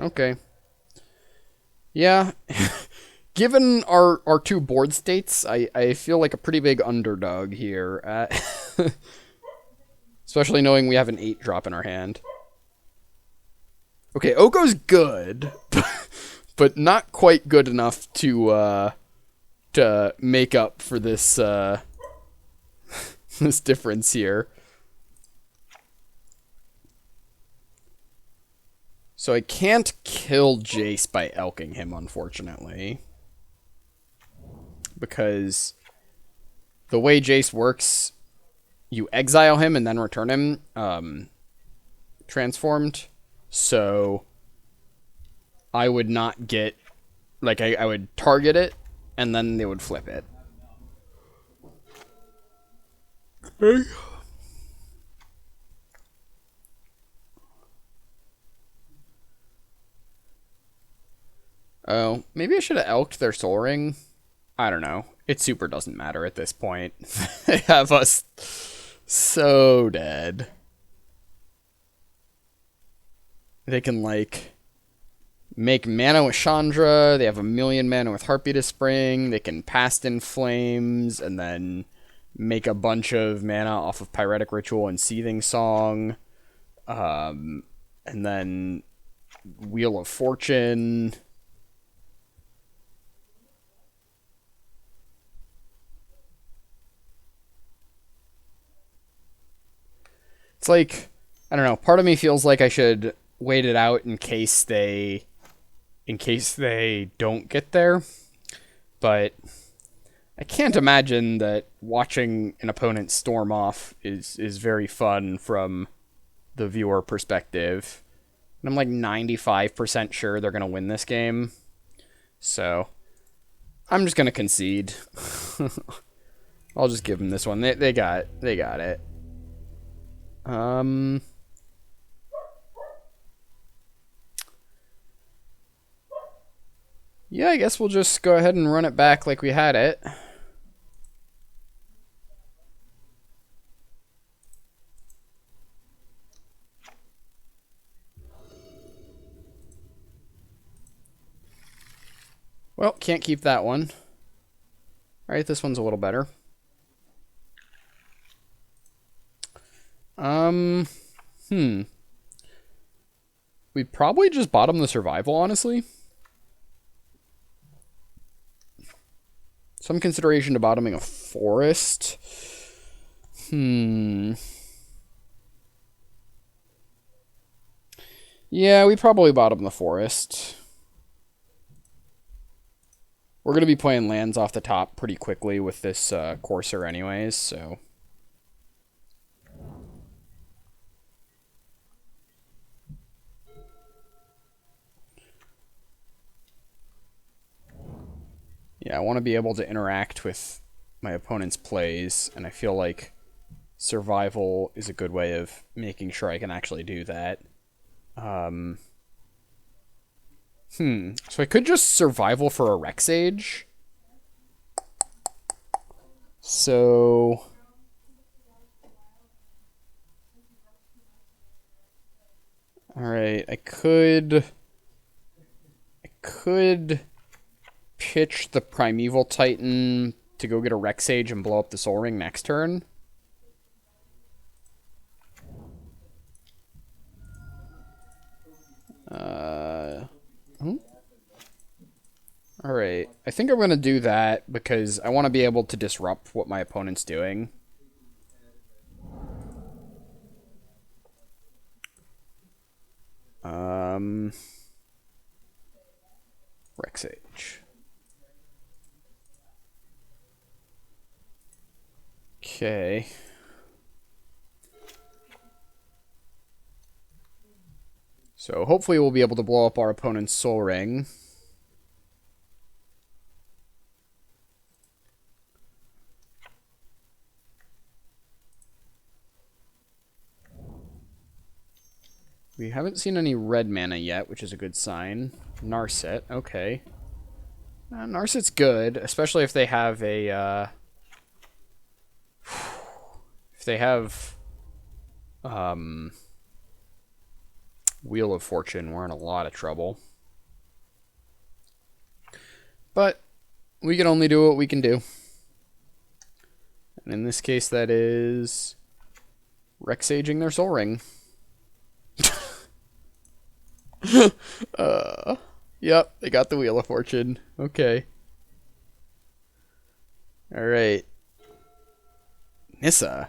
Okay. Yeah, given our 2 board states, I feel like a pretty big underdog here. Especially knowing we have an 8-drop in our hand. Okay, Oko's good, but not quite good enough to make up for this this difference here. So I can't kill Jace by elking him, unfortunately. Because the way Jace works, you exile him and then return him transformed. So I would not get... Like, I would target it, and then they would flip it. Oh, maybe I should have elked their Soaring. I don't know. It super doesn't matter at this point. They have us so dead. They can, like, make mana with Chandra. They have 1,000,000 mana with Heartbeat of Spring. They can Past in Flames and then make a bunch of mana off of Pyretic Ritual and Seething Song. And then Wheel of Fortune. It's like, I don't know, part of me feels like I should wait it out in case they don't get there. But I can't imagine that watching an opponent storm off is very fun from the viewer perspective. And I'm like 95% sure they're going to win this game. So I'm just going to concede. I'll just give them this one. They got it. Yeah, I guess we'll just go ahead and run it back like we had it. Well, can't keep that one. Alright, this one's a little better. We'd probably just bottom the survival, honestly. Some consideration to bottoming a forest. Yeah, we probably bottom the forest. We're going to be playing lands off the top pretty quickly with this Courser anyways, so... Yeah, I want to be able to interact with my opponent's plays, and I feel like survival is a good way of making sure I can actually do that. So I could just survival for a Rex Age. So... Alright, I could pitch the Primeval Titan to go get a Rex Age and blow up the Soul Ring next turn. Alright, I think I'm going to do that because I want to be able to disrupt what my opponent's doing. Rex Age. Okay. So hopefully we'll be able to blow up our opponent's Soul Ring. We haven't seen any red mana yet, which is a good sign. Narset, okay. Narset's good, especially if they have a, if they have, Wheel of Fortune, we're in a lot of trouble. But we can only do what we can do. And in this case, that is Rex-aging their Soul Ring. Yep, they got the Wheel of Fortune. Okay. Alright. Nissa.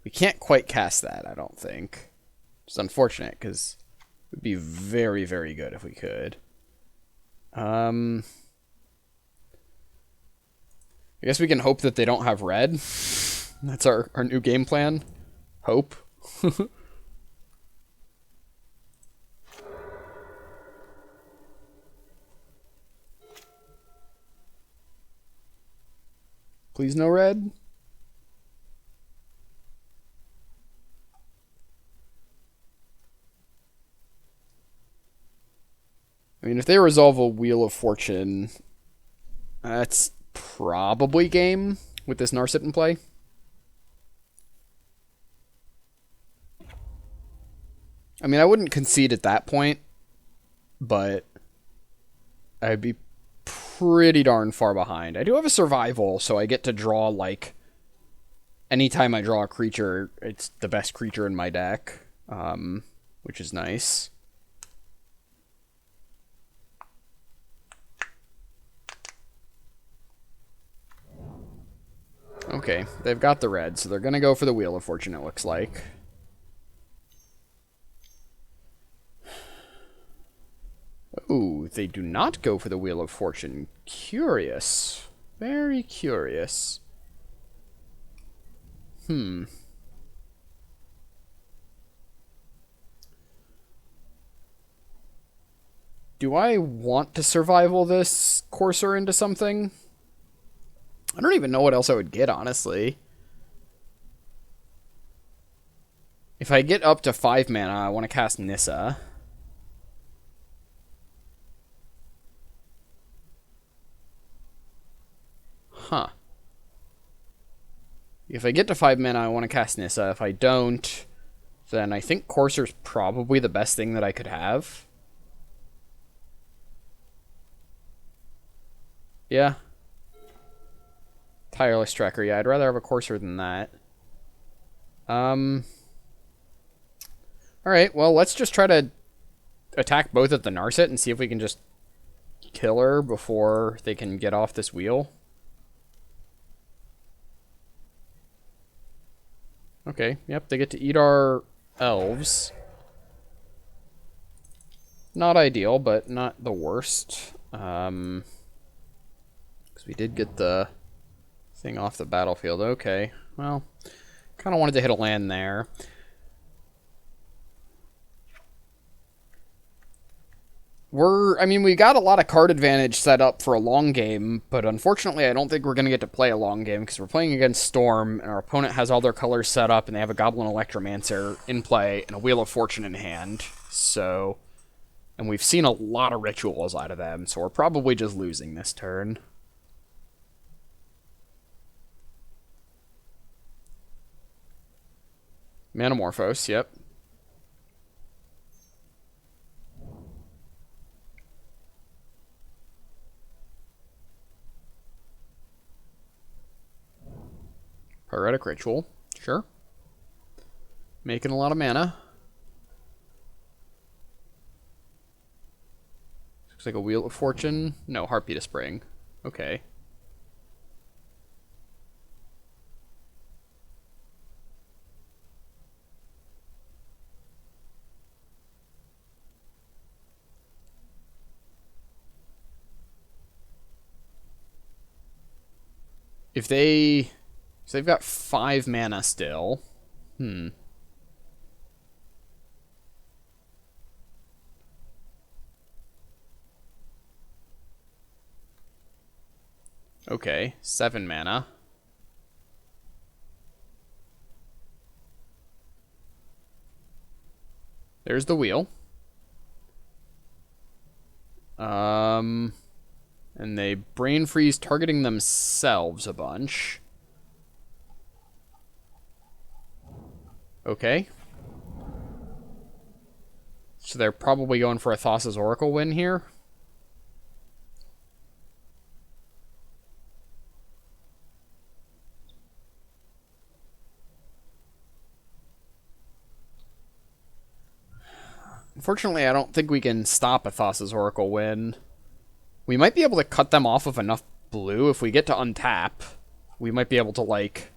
We can't quite cast that, I don't think. It's unfortunate, because it would be very, very good if we could. I guess we can hope that they don't have red. That's our new game plan. Hope. Please no red. I mean, if they resolve a Wheel of Fortune, that's probably game with this Narset in play. I mean, I wouldn't concede at that point, but I'd be pretty darn far behind. I do have a survival, so I get to draw, like, anytime I draw a creature, it's the best creature in my deck, which is nice. Okay, they've got the red, so they're going to go for the Wheel of Fortune, it looks like. Ooh, they do not go for the Wheel of Fortune. Curious. Very curious. Do I want to survival this Courser into something? I don't even know what else I would get, honestly. If I get up to 5 mana, I want to cast Nissa. Huh. If I get to 5 mana, I want to cast Nissa. If I don't, then I think Courser's probably the best thing that I could have. Yeah. Tireless Tracker. Yeah, I'd rather have a Courser than that. Alright, well, let's just try to attack both at the Narset and see if we can just kill her before they can get off this wheel. Okay, yep, they get to eat our elves. Not ideal, but not the worst. Because we did get the thing off the battlefield. Okay, well, kind of wanted to hit a land there. We got a lot of card advantage set up for a long game, but unfortunately I don't think we're going to get to play a long game because we're playing against Storm, and our opponent has all their colors set up, and they have a Goblin Electromancer in play and a Wheel of Fortune in hand. So, and we've seen a lot of rituals out of them, so we're probably just losing this turn. Manamorphose, yep. Pyretic Ritual, sure. Making a lot of mana. Looks like a Wheel of Fortune. No, Heartbeat of Spring. Okay. If they... So they've got 5 mana still. Okay, 7 mana. There's the wheel. And they brain freeze targeting themselves a bunch. Okay. So they're probably going for a Thassa's Oracle win here. Unfortunately, I don't think we can stop a Thassa's Oracle win. We might be able to cut them off of enough blue. If we get to untap, we might be able to, like...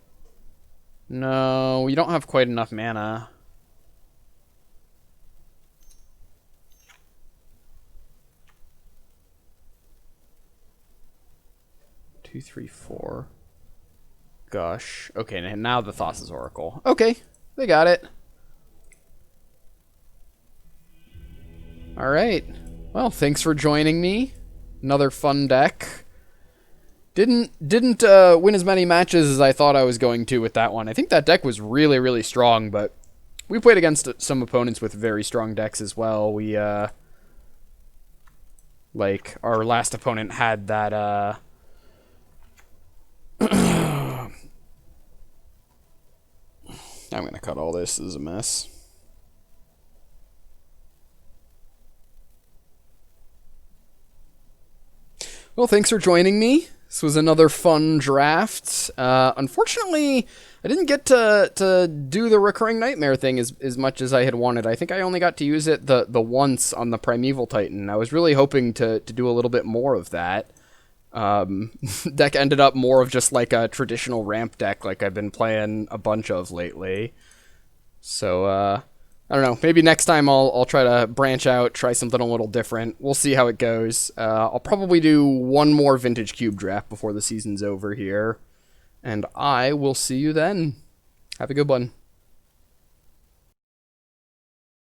No, we don't have quite enough mana. Two, three, four. Gosh. Okay, and now the Thassa's Oracle. Okay, they got it. Alright. Well, thanks for joining me. Another fun deck. Didn't win as many matches as I thought I was going to with that one. I think that deck was really, really strong, but we played against some opponents with very strong decks as well. We, like, our last opponent had that, I'm gonna cut all this. This is a mess. Well, thanks for joining me. This was another fun draft. Unfortunately, I didn't get to do the Recurring Nightmare thing as much as I had wanted. I think I only got to use it the once on the Primeval Titan. I was really hoping to do a little bit more of that. Deck ended up more of just like a traditional ramp deck like I've been playing a bunch of lately. So, I don't know. Maybe next time I'll try to branch out, try something a little different. We'll see how it goes. I'll probably do one more Vintage Cube draft before the season's over here. And I will see you then. Have a good one.